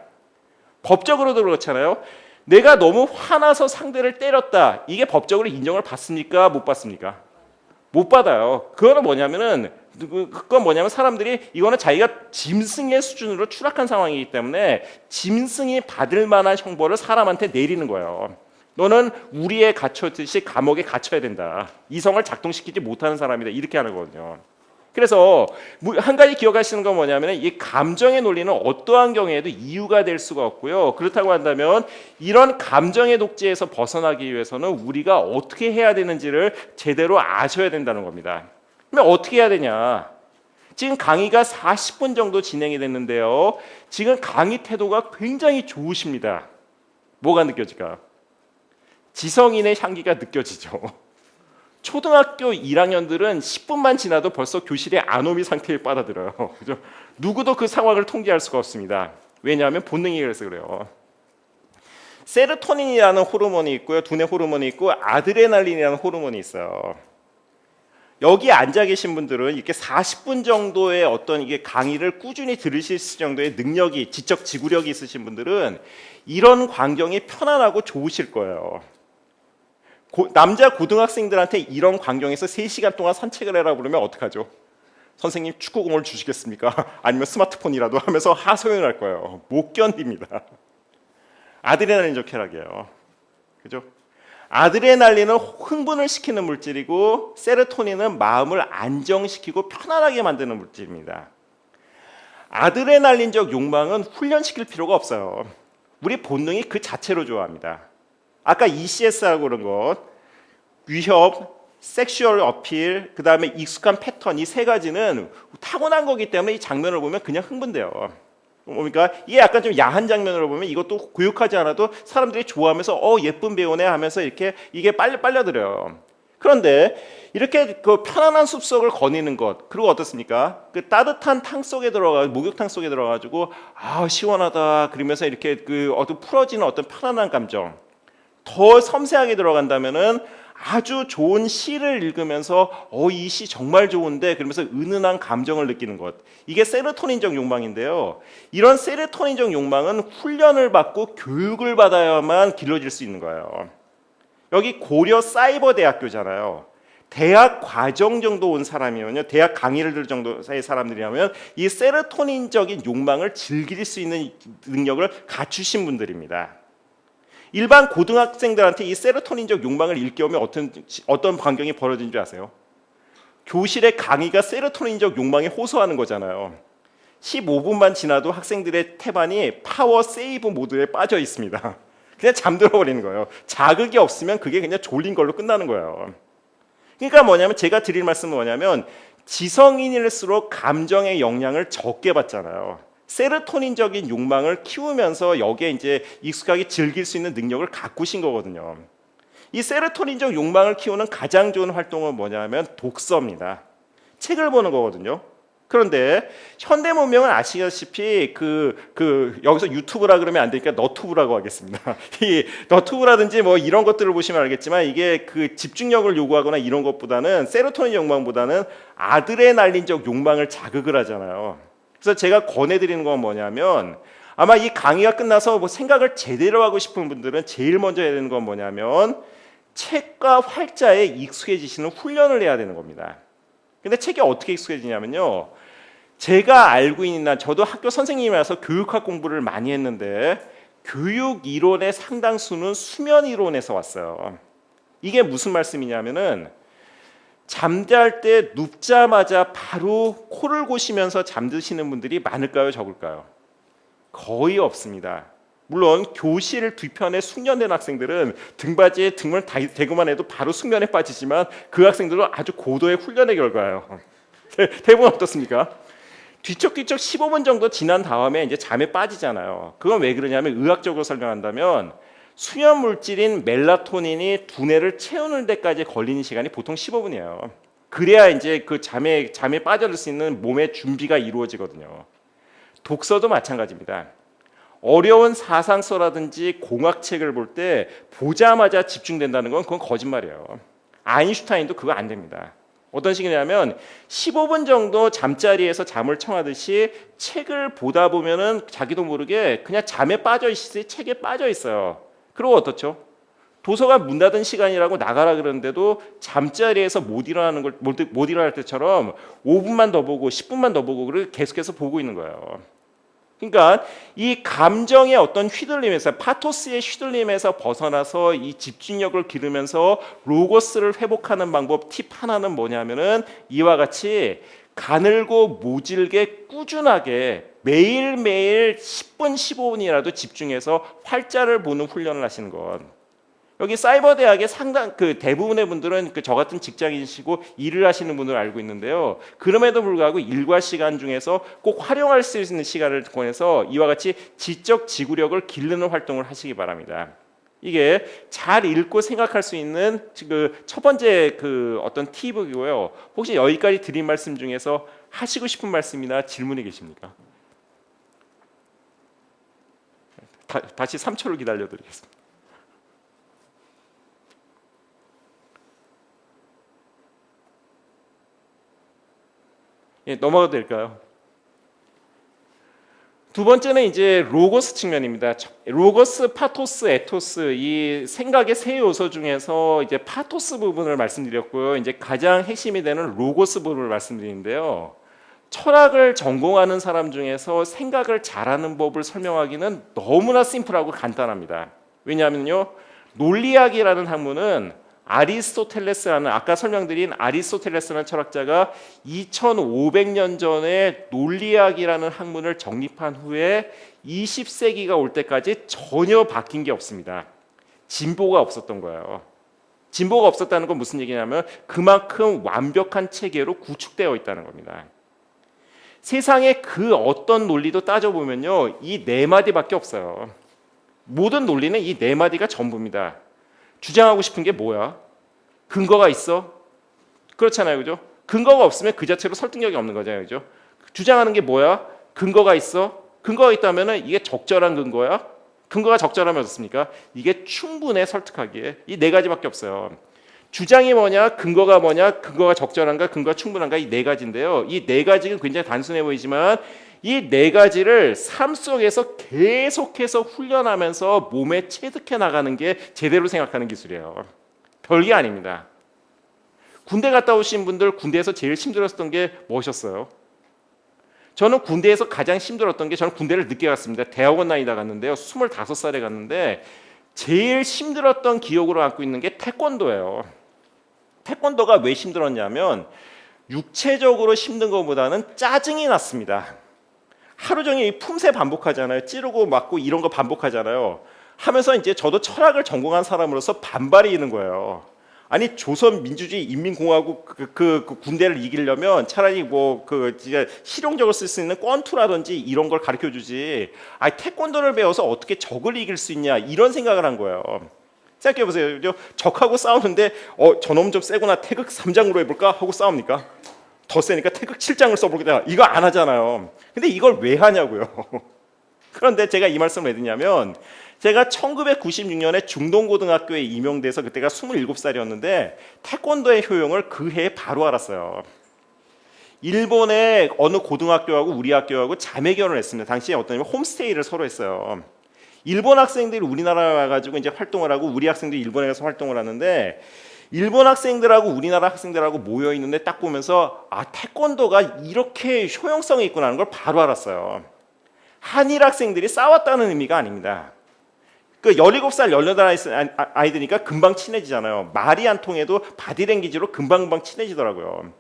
법적으로도 그렇잖아요. 내가 너무 화나서 상대를 때렸다. 이게 법적으로 인정을 받습니까? 못 받습니까? 못 받아요. 그건 뭐냐면 사람들이 이거는 자기가 짐승의 수준으로 추락한 상황이기 때문에 짐승이 받을 만한 형벌을 사람한테 내리는 거예요. 너는 우리에 갇혔듯이 감옥에 갇혀야 된다. 이성을 작동시키지 못하는 사람이다. 이렇게 하는 거거든요. 그래서 한 가지 기억하시는 건 뭐냐면 이 감정의 논리는 어떠한 경우에도 이유가 될 수가 없고요. 그렇다고 한다면 이런 감정의 독재에서 벗어나기 위해서는 우리가 어떻게 해야 되는지를 제대로 아셔야 된다는 겁니다. 그러면 어떻게 해야 되냐? 지금 강의가 40분 정도 진행이 됐는데요. 지금 강의 태도가 굉장히 좋으십니다. 뭐가 느껴질까? 지성인의 향기가 느껴지죠. 초등학교 1학년들은 10분만 지나도 벌써 교실에 아노미 상태에 빠져들어요. 그죠? 누구도 그 상황을 통제할 수가 없습니다. 왜냐하면 본능이 그래서 그래요. 세로토닌이라는 호르몬이 있고요. 두뇌 호르몬이 있고 아드레날린이라는 호르몬이 있어요. 여기 앉아 계신 분들은 이렇게 40분 정도의 어떤 이게 강의를 꾸준히 들으실 정도의 능력이, 지적 지구력이 있으신 분들은 이런 광경이 편안하고 좋으실 거예요. 남자 고등학생들한테 이런 광경에서 3시간 동안 산책을 해라 그러면 어떡하죠? 선생님 축구공을 주시겠습니까? 아니면 스마트폰이라도 하면서 하소연을 할 거예요. 못 견딥니다. 아드레날린적 쾌락이에요. 그죠? 아드레날린은 흥분을 시키는 물질이고 세로토닌은 마음을 안정시키고 편안하게 만드는 물질입니다. 아드레날린적 욕망은 훈련시킬 필요가 없어요. 우리 본능이 그 자체로 좋아합니다. 아까 ECS라고 그런 것, 위협, 섹슈얼 어필, 그 다음에 익숙한 패턴, 이 3가지는 타고난 거기 때문에 이 장면을 보면 그냥 흥분돼요. 그러니까 이게 약간 좀 야한 장면으로 보면 이것도 고육하지 않아도 사람들이 좋아하면서 예쁜 배우네 하면서 이렇게 이게 빨려들어요. 그런데 이렇게 그 편안한 숲속을 거니는 것, 그리고 어떻습니까? 그 따뜻한 탕 속에 목욕탕 속에 들어가지고 시원하다 그러면서 이렇게 그 풀어지는 어떤 편안한 감정. 더 섬세하게 들어간다면은 아주 좋은 시를 읽으면서 이 시 정말 좋은데 그러면서 은은한 감정을 느끼는 것. 이게 세로토닌적 욕망인데요. 이런 세로토닌적 욕망은 훈련을 받고 교육을 받아야만 길러질 수 있는 거예요. 여기 고려 사이버대학교잖아요. 대학 과정 정도 온 사람이면요, 대학 강의를 들을 정도의 사람들이라면 이 세로토닌적인 욕망을 즐길 수 있는 능력을 갖추신 분들입니다. 일반 고등학생들한테 이 세로토닌적 욕망을 일깨우면 어떤 광경이 벌어지는 줄 아세요? 교실의 강의가 세로토닌적 욕망에 호소하는 거잖아요. 15분만 지나도 학생들의 태반이 파워 세이브 모드에 빠져 있습니다. 그냥 잠들어 버리는 거예요. 자극이 없으면 그게 그냥 졸린 걸로 끝나는 거예요. 그러니까 뭐냐면 제가 드릴 말씀은 뭐냐면 지성인일수록 감정의 영향을 적게 받잖아요. 세로토닌적인 욕망을 키우면서 여기에 이제 익숙하게 즐길 수 있는 능력을 가꾸신 거거든요. 이 세로토닌적 욕망을 키우는 가장 좋은 활동은 뭐냐면 독서입니다. 책을 보는 거거든요. 그런데 현대 문명은 아시다시피 여기서 유튜브라 그러면 안 되니까 너튜브라고 하겠습니다. 이 너튜브라든지 뭐 이런 것들을 보시면 알겠지만 이게 그 집중력을 요구하거나 이런 것보다는 세로토닌 욕망보다는 아드레날린적 욕망을 자극을 하잖아요. 그래서 제가 권해드리는 건 뭐냐면 아마 이 강의가 끝나서 뭐 생각을 제대로 하고 싶은 분들은 제일 먼저 해야 되는 건 뭐냐면 책과 활자에 익숙해지시는 훈련을 해야 되는 겁니다. 근데 책이 어떻게 익숙해지냐면요. 제가 알고 있는 한 저도 학교 선생님이라서 교육학 공부를 많이 했는데 교육 이론의 상당수는 수면 이론에서 왔어요. 이게 무슨 말씀이냐면은 잠잘 때 눕자마자 바로 코를 고시면서 잠드시는 분들이 많을까요, 적을까요? 거의 없습니다. 물론 교실 뒤편에 숙련된 학생들은 등받이에 등을 대고만 해도 바로 숙면에 빠지지만 그 학생들은 아주 고도의 훈련의 결과예요. 대부분 어떻습니까? 뒤척뒤척 15분 정도 지난 다음에 이제 잠에 빠지잖아요. 그건 왜 그러냐면 의학적으로 설명한다면 수면 물질인 멜라토닌이 두뇌를 채우는 데까지 걸리는 시간이 보통 15분이에요. 그래야 이제 그 잠에 빠져들 수 있는 몸의 준비가 이루어지거든요. 독서도 마찬가지입니다. 어려운 사상서라든지 공학책을 볼 때 보자마자 집중된다는 건 그건 거짓말이에요. 아인슈타인도 그거 안 됩니다. 어떤 식이냐면 15분 정도 잠자리에서 잠을 청하듯이 책을 보다 보면은 자기도 모르게 그냥 잠에 빠져 있듯이 책에 빠져 있어요. 그리고 어떻죠? 도서관 문 닫은 시간이라고 나가라 그러는데도 잠자리에서 못 일어날 때처럼 5분만 더 보고 10분만 더 보고 그리고 계속해서 보고 있는 거예요. 그러니까 이 감정의 어떤 휘둘림에서 파토스의 휘둘림에서 벗어나서 이 집중력을 기르면서 로고스를 회복하는 방법 팁 하나는 뭐냐면은 이와 같이 가늘고 모질게 꾸준하게 매일매일 10분 15분이라도 집중해서 활자를 보는 훈련을 하시는 것. 여기 사이버 대학의 상당 대부분의 분들은 저 같은 직장인이시고 일을 하시는 분을 알고 있는데요. 그럼에도 불구하고 일과 시간 중에서 꼭 활용할 수 있는 시간을 권해서 이와 같이 지적 지구력을 기르는 활동을 하시기 바랍니다. 이게 잘 읽고 생각할 수 있는 첫 번째 어떤 팁이고요. 혹시 여기까지 드린 말씀 중에서 하시고 싶은 말씀이나 질문이 계십니까? 다시 3초를 기다려드리겠습니다. 예, 넘어가도 될까요? 두 번째는 이제 로고스 측면입니다. 로고스, 파토스, 에토스 이 생각의 세 요소 중에서 이제 파토스 부분을 말씀드렸고요. 이제 가장 핵심이 되는 로고스 부분을 말씀드리는데요. 철학을 전공하는 사람 중에서 생각을 잘하는 법을 설명하기는 너무나 심플하고 간단합니다. 왜냐하면요, 논리학이라는 학문은 아리스토텔레스라는 아까 설명드린 아리스토텔레스라는 철학자가 2500년 전에 논리학이라는 학문을 정립한 후에 20세기가 올 때까지 전혀 바뀐 게 없습니다. 진보가 없었던 거예요. 진보가 없었다는 건 무슨 얘기냐면 그만큼 완벽한 체계로 구축되어 있다는 겁니다. 세상의 그 어떤 논리도 따져보면요, 이 네 마디밖에 없어요. 모든 논리는 이 네 마디가 전부입니다. 주장하고 싶은 게 뭐야? 근거가 있어? 그렇잖아요, 그죠? 근거가 없으면 그 자체로 설득력이 없는 거잖아요, 그죠? 주장하는 게 뭐야? 근거가 있어? 근거가 있다면 이게 적절한 근거야? 근거가 적절하면 어떻습니까? 이게 충분해 설득하기에. 이 네 가지밖에 없어요. 주장이 뭐냐? 근거가 뭐냐? 근거가 적절한가? 근거가 충분한가? 이 네 가지인데요. 이 네 가지는 굉장히 단순해 보이지만 이 네 가지를 삶 속에서 계속해서 훈련하면서 몸에 체득해 나가는 게 제대로 생각하는 기술이에요. 별게 아닙니다. 군대 갔다 오신 분들 군대에서 제일 힘들었던 게 무엇이었어요? 저는 군대에서 가장 힘들었던 게 저는 군대를 늦게 갔습니다. 대학원 나이다 갔는데요. 25살에 갔는데 제일 힘들었던 기억으로 갖고 있는 게 태권도예요. 태권도가 왜 힘들었냐면 육체적으로 힘든 것보다는 짜증이 났습니다. 하루 종일 품새 반복하잖아요. 찌르고 맞고 이런 거 반복하잖아요. 하면서 이제 저도 철학을 전공한 사람으로서 반발이 있는 거예요. 아니 조선 민주주의 인민공화국 그 군대를 이기려면 차라리 진짜 실용적으로 쓸 수 있는 권투라든지 이런 걸 가르쳐 주지. 아니 태권도를 배워서 어떻게 적을 이길 수 있냐 이런 생각을 한 거예요. 생각해 보세요. 적하고 싸우는데 저놈 좀 세구나 태극 3장으로 해볼까 하고 싸웁니까? 더 세니까 태극 7장을 써보겠다. 이거 안 하잖아요. 근데 이걸 왜 하냐고요. 그런데 제가 이 말씀을 왜 드냐면 제가 1996년에 중동고등학교에 임용돼서 그때가 27살이었는데 태권도의 효용을 그 해에 바로 알았어요. 일본의 어느 고등학교하고 우리 학교하고 자매 결혼을 했습니다. 당시에 어떠냐면 홈스테이를 서로 했어요. 일본 학생들이 우리나라에 와가지고 이제 활동을 하고 우리 학생들이 일본에 가서 활동을 하는데 일본 학생들하고 우리나라 학생들하고 모여 있는데 딱 보면서 아 태권도가 이렇게 효용성이 있구나 하는 걸 바로 알았어요. 한일 학생들이 싸웠다는 의미가 아닙니다. 그 17살, 18살 아이들이니까 금방 친해지잖아요. 말이 안 통해도 바디랭귀지로 금방금방 친해지더라고요.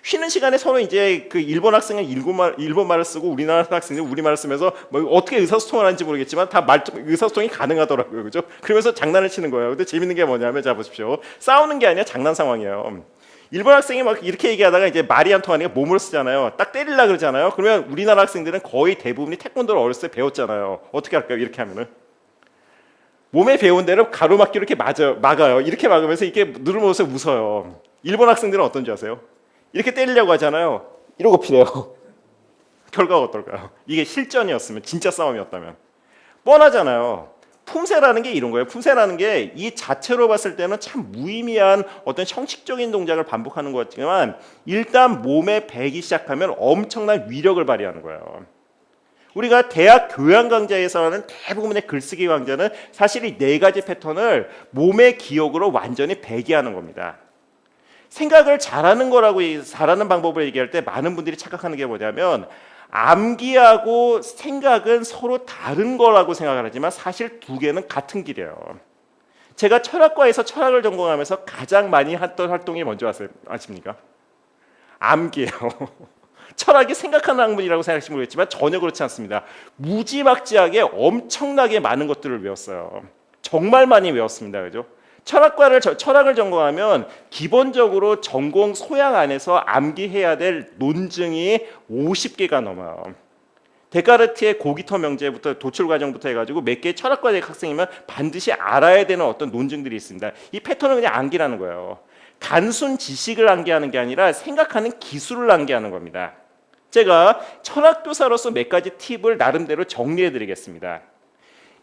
쉬는 시간에 서로 이제 그 일본 학생은 일본말을 쓰고 우리나라 학생은 우리말을 쓰면서 뭐 어떻게 의사소통을 하는지 모르겠지만 다 의사소통이 가능하더라고요. 그죠? 그러면서 장난을 치는 거예요. 근데 재밌는 게 뭐냐면 자 보십시오. 싸우는 게 아니라 장난 상황이에요. 일본 학생이 막 이렇게 얘기하다가 이제 말이 안 통하니까 몸을 쓰잖아요. 딱 때리려고 그러잖아요. 그러면 우리나라 학생들은 거의 대부분이 태권도를 어렸을 때 배웠잖아요. 어떻게 할까요? 이렇게 하면은 몸에 배운 대로 가로막기로 이렇게 막아요. 이렇게 막으면서 이렇게 누르면서 웃어요. 일본 학생들은 어떤지 아세요? 이렇게 때리려고 하잖아요. 이러고 피래요. 결과가 어떨까요? 이게 실전이었으면 진짜 싸움이었다면 뻔하잖아요. 품새라는 게 이런 거예요. 품새라는 게 이 자체로 봤을 때는 참 무의미한 어떤 형식적인 동작을 반복하는 것 같지만 일단 몸에 배기 시작하면 엄청난 위력을 발휘하는 거예요. 우리가 대학 교양 강좌에서 하는 대부분의 글쓰기 강좌는 사실 이 네 가지 패턴을 몸의 기억으로 완전히 배기하는 겁니다. 생각을 잘하는 거라고 잘하는 방법을 얘기할 때 많은 분들이 착각하는 게 뭐냐면 암기하고 생각은 서로 다른 거라고 생각을 하지만 사실 두 개는 같은 길이에요. 제가 철학과에서 철학을 전공하면서 가장 많이 했던 활동이 뭔지 아십니까? 암기예요. 철학이 생각하는 학문이라고 생각하시면 모르겠지만 전혀 그렇지 않습니다. 무지막지하게 엄청나게 많은 것들을 외웠어요. 정말 많이 외웠습니다. 그죠? 철학을 전공하면 기본적으로 전공 소양 안에서 암기해야 될 논증이 50개가 넘어요. 데카르트의 고기터 명제부터 도출 과정부터 해가지고 몇 개의 철학과대 학생이면 반드시 알아야 되는 어떤 논증들이 있습니다. 이 패턴은 그냥 암기라는 거예요. 단순 지식을 암기하는 게 아니라 생각하는 기술을 암기하는 겁니다. 제가 철학교사로서 몇 가지 팁을 나름대로 정리해드리겠습니다.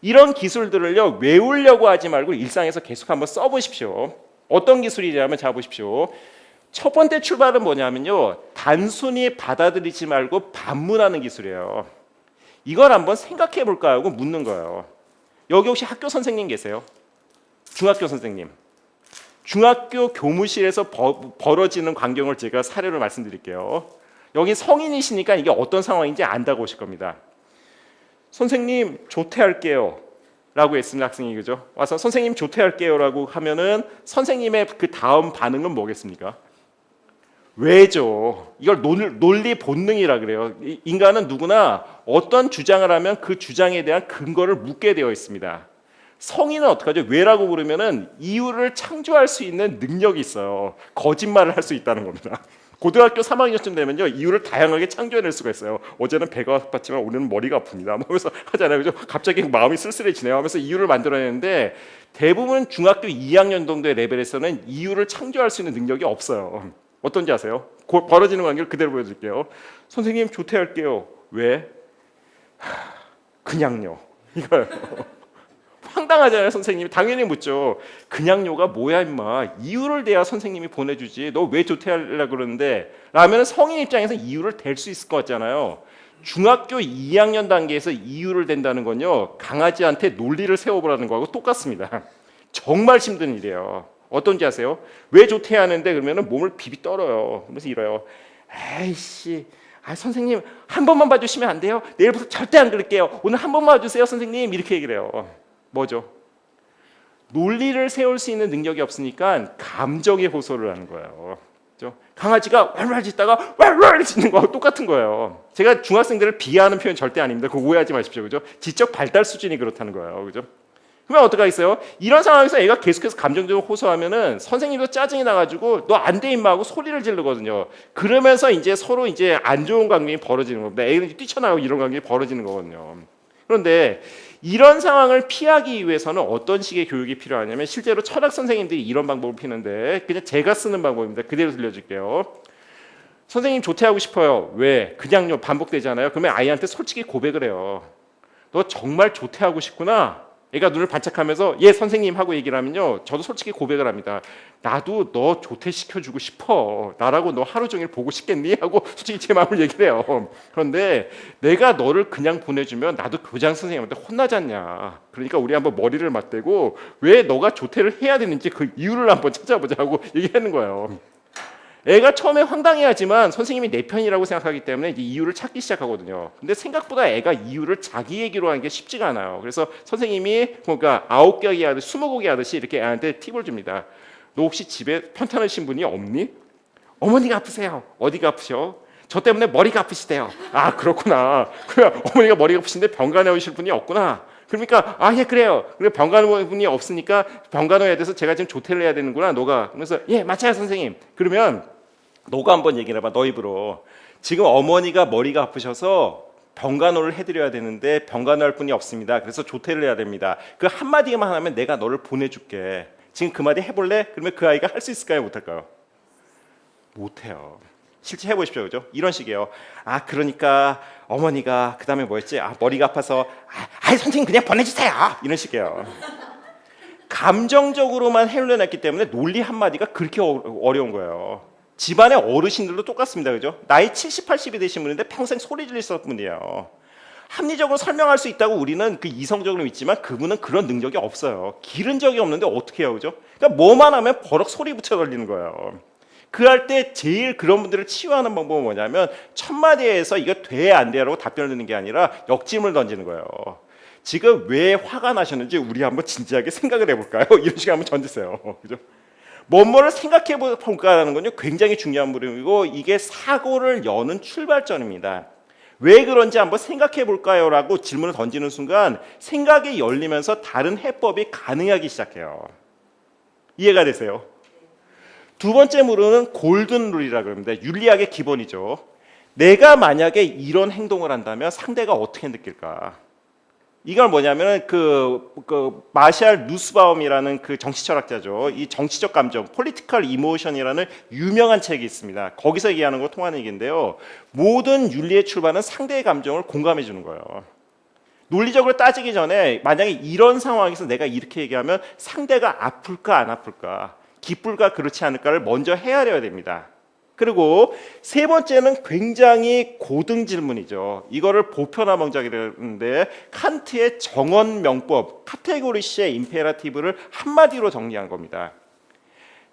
이런 기술들을요 외우려고 하지 말고 일상에서 계속 한번 써보십시오. 어떤 기술이냐면 자 보십시오. 첫 번째 출발은 뭐냐면요 단순히 받아들이지 말고 반문하는 기술이에요. 이걸 한번 생각해 볼까 하고 묻는 거예요. 여기 혹시 학교 선생님 계세요? 중학교 선생님. 중학교 교무실에서 벌어지는 광경을 제가 사례로 말씀드릴게요. 여기 성인이시니까 이게 어떤 상황인지 안다고 오실 겁니다. 선생님 조퇴할게요 라고 했습니다. 학생이 그죠? 와서 선생님 조퇴할게요 라고 하면은 선생님의 그 다음 반응은 뭐겠습니까? 왜죠? 이걸 논리 본능이라 그래요. 인간은 누구나 어떤 주장을 하면 그 주장에 대한 근거를 묻게 되어 있습니다. 성인은 어떡하죠? 왜라고 물으면은 이유를 창조할 수 있는 능력이 있어요. 거짓말을 할 수 있다는 겁니다. 고등학교 3학년쯤 되면요 이유를 다양하게 창조해낼 수가 있어요. 어제는 배가 아팠지만 오늘은 머리가 아픕니다. 뭐 하면서 하잖아요. 그죠? 갑자기 마음이 쓸쓸해지네요 하면서 이유를 만들어내는데 대부분 중학교 2학년 정도의 레벨에서는 이유를 창조할 수 있는 능력이 없어요. 어떤지 아세요? 벌어지는 관계를 그대로 보여드릴게요. 선생님 조퇴할게요. 왜? 그냥요. 이거예요. 황당하잖아요. 선생님이 당연히 묻죠. 그냥요가 뭐야 임마. 이유를 대야 선생님이 보내주지. 너 왜 조퇴하려고 그러는데 라면 성인 입장에서 이유를 댈 수 있을 것 같잖아요. 중학교 2학년 단계에서 이유를 댄다는 건요 강아지한테 논리를 세워보라는 거하고 똑같습니다. 정말 힘든 일이에요. 어떤지 아세요? 왜 조퇴하는데 그러면 몸을 비비 떨어요. 그러면서 이래요. 에이씨 선생님 한 번만 봐주시면 안 돼요? 내일부터 절대 안 그럴게요. 오늘 한 번만 봐주세요 선생님. 이렇게 얘기를 해요. 뭐죠? 논리를 세울 수 있는 능력이 없으니까 감정에 호소를 하는 거예요. 그렇죠? 강아지가 왈왈 짖다가 왈왈 짖는 거하고 똑같은 거예요. 제가 중학생들을 비하하는 표현 절대 아닙니다. 그거 오해하지 마십시오. 그죠? 지적 발달 수준이 그렇다는 거예요. 그죠? 그러면 어떡하겠어요? 이런 상황에서 애가 계속해서 감정적으로 호소하면은 선생님도 짜증이 나가지고 너 안 돼 임마 하고 소리를 지르거든요. 그러면서 이제 서로 이제 안 좋은 관계가 벌어지는 겁니다. 애들이 뛰쳐나가고 이런 관계가 벌어지는 거거든요. 그런데 이런 상황을 피하기 위해서는 어떤 식의 교육이 필요하냐면 실제로 철학 선생님들이 이런 방법을 피는데 그냥 제가 쓰는 방법입니다. 그대로 들려줄게요. 선생님 조퇴하고 싶어요. 왜? 그냥요 반복되잖아요. 그러면 아이한테 솔직히 고백을 해요. 너 정말 조퇴하고 싶구나. 애가 눈을 반짝하면서 예 선생님 하고 얘기를 하면요, 저도 솔직히 고백을 합니다. 나도 너 조퇴시켜주고 싶어. 나라고 너 하루 종일 보고 싶겠니? 하고 솔직히 제 마음을 얘기를 해요. 그런데 내가 너를 그냥 보내주면 나도 교장 선생님한테 혼나지 않냐. 그러니까 우리 한번 머리를 맞대고 왜 너가 조퇴를 해야 되는지 그 이유를 한번 찾아보자고 얘기하는 거예요. 애가 처음에 황당해하지만 선생님이 내 편이라고 생각하기 때문에 이제 이유를 찾기 시작하거든요. 근데 생각보다 애가 이유를 자기 얘기로 하는 게 쉽지가 않아요. 그래서 선생님이 그러니까 9개기 하듯이 20곡이 하듯이 이렇게 애한테 팁을 줍니다. 너 혹시 집에 편찮으신 분이 없니? 어머니가 아프세요. 어디가 아프셔? 저 때문에 머리가 아프시대요. 아 그렇구나. 그럼 어머니가 머리가 아프신데 병간에 오실 분이 없구나. 그러니까 예 그래요. 그래 병간호 분이 없으니까 병간호에 대해서 제가 지금 조퇴를 해야 되는구나. 너가 그래서 예 맞아요 선생님. 그러면 너가 한번 얘기를 해봐. 너 입으로. 지금 어머니가 머리가 아프셔서 병간호를 해드려야 되는데 병간호할 분이 없습니다. 그래서 조퇴를 해야 됩니다. 그 한마디만 하면 내가 너를 보내줄게. 지금 그 마디 해볼래? 그러면 그 아이가 할 수 있을까요? 못할까요? 못해요. 실제 해보십시오. 그죠? 이런 식이에요. 아 그러니까 어머니가 그 다음에 뭐였지? 아 머리가 아파서 선생님 그냥 보내주세요. 이런 식이에요. 감정적으로만 흘려냈기 때문에 논리 한마디가 그렇게 어려운 거예요. 집안의 어르신들도 똑같습니다. 그죠? 나이 70, 80이 되신 분인데 평생 소리 질렀을 뿐이에요. 합리적으로 설명할 수 있다고 우리는 그 이성적으로 믿지만 그분은 그런 능력이 없어요. 기른 적이 없는데 어떻게 해요? 그죠? 그러니까 뭐만 하면 버럭 소리 붙여 걸리는 거예요. 그 할 때 제일 그런 분들을 치유하는 방법은 뭐냐면 첫 마디에서 이거 돼 안 돼라고 답변을 듣는 게 아니라 역질문을 던지는 거예요. 지금 왜 화가 나셨는지 우리 한번 진지하게 생각을 해볼까요? 이런 식으로 한번 던지세요. 그죠? 뭐뭐를 생각해 볼까라는 건요 굉장히 중요한 부분이고 이게 사고를 여는 출발점입니다. 왜 그런지 한번 생각해 볼까요? 라고 질문을 던지는 순간 생각이 열리면서 다른 해법이 가능하기 시작해요. 이해가 되세요? 두 번째 물음은 골든 룰이라고 합니다. 윤리학의 기본이죠. 내가 만약에 이런 행동을 한다면 상대가 어떻게 느낄까? 이건 뭐냐면 그 마샬 누스바움이라는 그 정치 철학자죠. 이 정치적 감정, political emotion이라는 유명한 책이 있습니다. 거기서 얘기하는 거 통하는 얘기인데요. 모든 윤리의 출발은 상대의 감정을 공감해 주는 거예요. 논리적으로 따지기 전에 만약에 이런 상황에서 내가 이렇게 얘기하면 상대가 아플까 안 아플까, 기쁠까 그렇지 않을까를 먼저 헤아려야 됩니다. 그리고 세 번째는 굉장히 고등 질문이죠. 이거를 보편화명작이라는데 칸트의 정언명법, 카테고리시의 임페라티브를 한마디로 정리한 겁니다.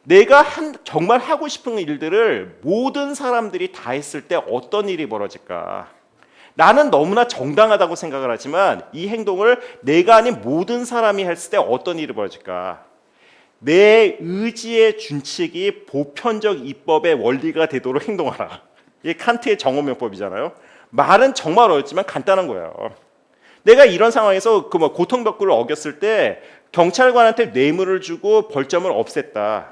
내가 정말 하고 싶은 일들을 모든 사람들이 다 했을 때 어떤 일이 벌어질까? 나는 너무나 정당하다고 생각을 하지만 이 행동을 내가 아닌 모든 사람이 했을 때 어떤 일이 벌어질까? 내 의지의 준칙이 보편적 입법의 원리가 되도록 행동하라. 이게 칸트의 정언명법이잖아요. 말은 정말 어렵지만 간단한 거예요. 내가 이런 상황에서 그 고통벽구를 어겼을 때 경찰관한테 뇌물을 주고 벌점을 없앴다.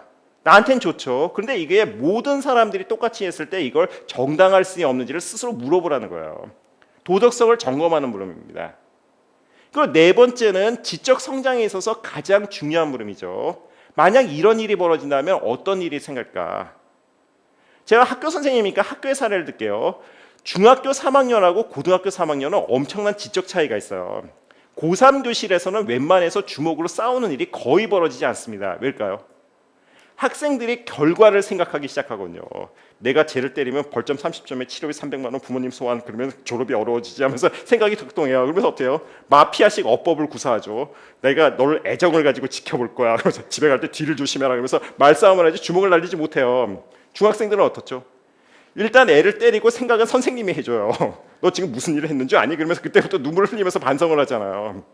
나한텐 좋죠. 그런데 이게 모든 사람들이 똑같이 했을 때 이걸 정당할 수 없는지를 스스로 물어보라는 거예요. 도덕성을 점검하는 물음입니다. 그리고 네 번째는 지적 성장에 있어서 가장 중요한 물음이죠. 만약 이런 일이 벌어진다면 어떤 일이 생길까? 제가 학교 선생님이니까 학교의 사례를 들게요. 중학교 3학년하고 고등학교 3학년은 엄청난 지적 차이가 있어요. 고3 교실에서는 웬만해서 주먹으로 싸우는 일이 거의 벌어지지 않습니다. 왜일까요? 학생들이 결과를 생각하기 시작하거든요. 내가 쟤를 때리면 벌점 30점에 치료비 300만 원 부모님 소환, 그러면 졸업이 어려워지지 하면서 생각이 득동해요. 그러면서 어때요? 마피아식 어법을 구사하죠. 내가 너를 애정을 가지고 지켜볼 거야. 그러면서 집에 갈 때 뒤를 조심해라. 그러면서 말싸움을 하지 주먹을 날리지 못해요. 중학생들은 어떻죠? 일단 애를 때리고 생각은 선생님이 해줘요. 너 지금 무슨 일을 했는 줄 아니? 그러면서 그때부터 눈물을 흘리면서 반성을 하잖아요.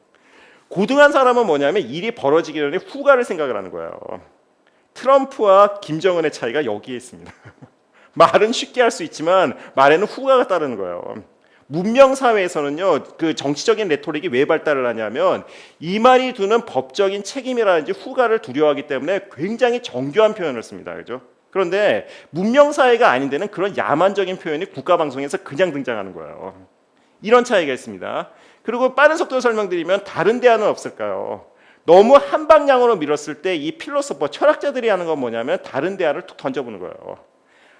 고등한 사람은 뭐냐면 일이 벌어지기 전에 후가를 생각을 하는 거예요. 트럼프와 김정은의 차이가 여기에 있습니다. 말은 쉽게 할 수 있지만 말에는 후가가 따르는 거예요. 문명 사회에서는요, 그 정치적인 레토릭이 왜 발달을 하냐면 이 말이 두는 법적인 책임이라든지 후가를 두려워하기 때문에 굉장히 정교한 표현을 씁니다. 그죠? 그런데 문명 사회가 아닌 데는 그런 야만적인 표현이 국가 방송에서 그냥 등장하는 거예요. 이런 차이가 있습니다. 그리고 빠른 속도로 설명드리면 다른 대안은 없을까요? 너무 한 방향으로 밀었을 때 이 필로소퍼, 철학자들이 하는 건 뭐냐면 다른 대안을 툭 던져보는 거예요.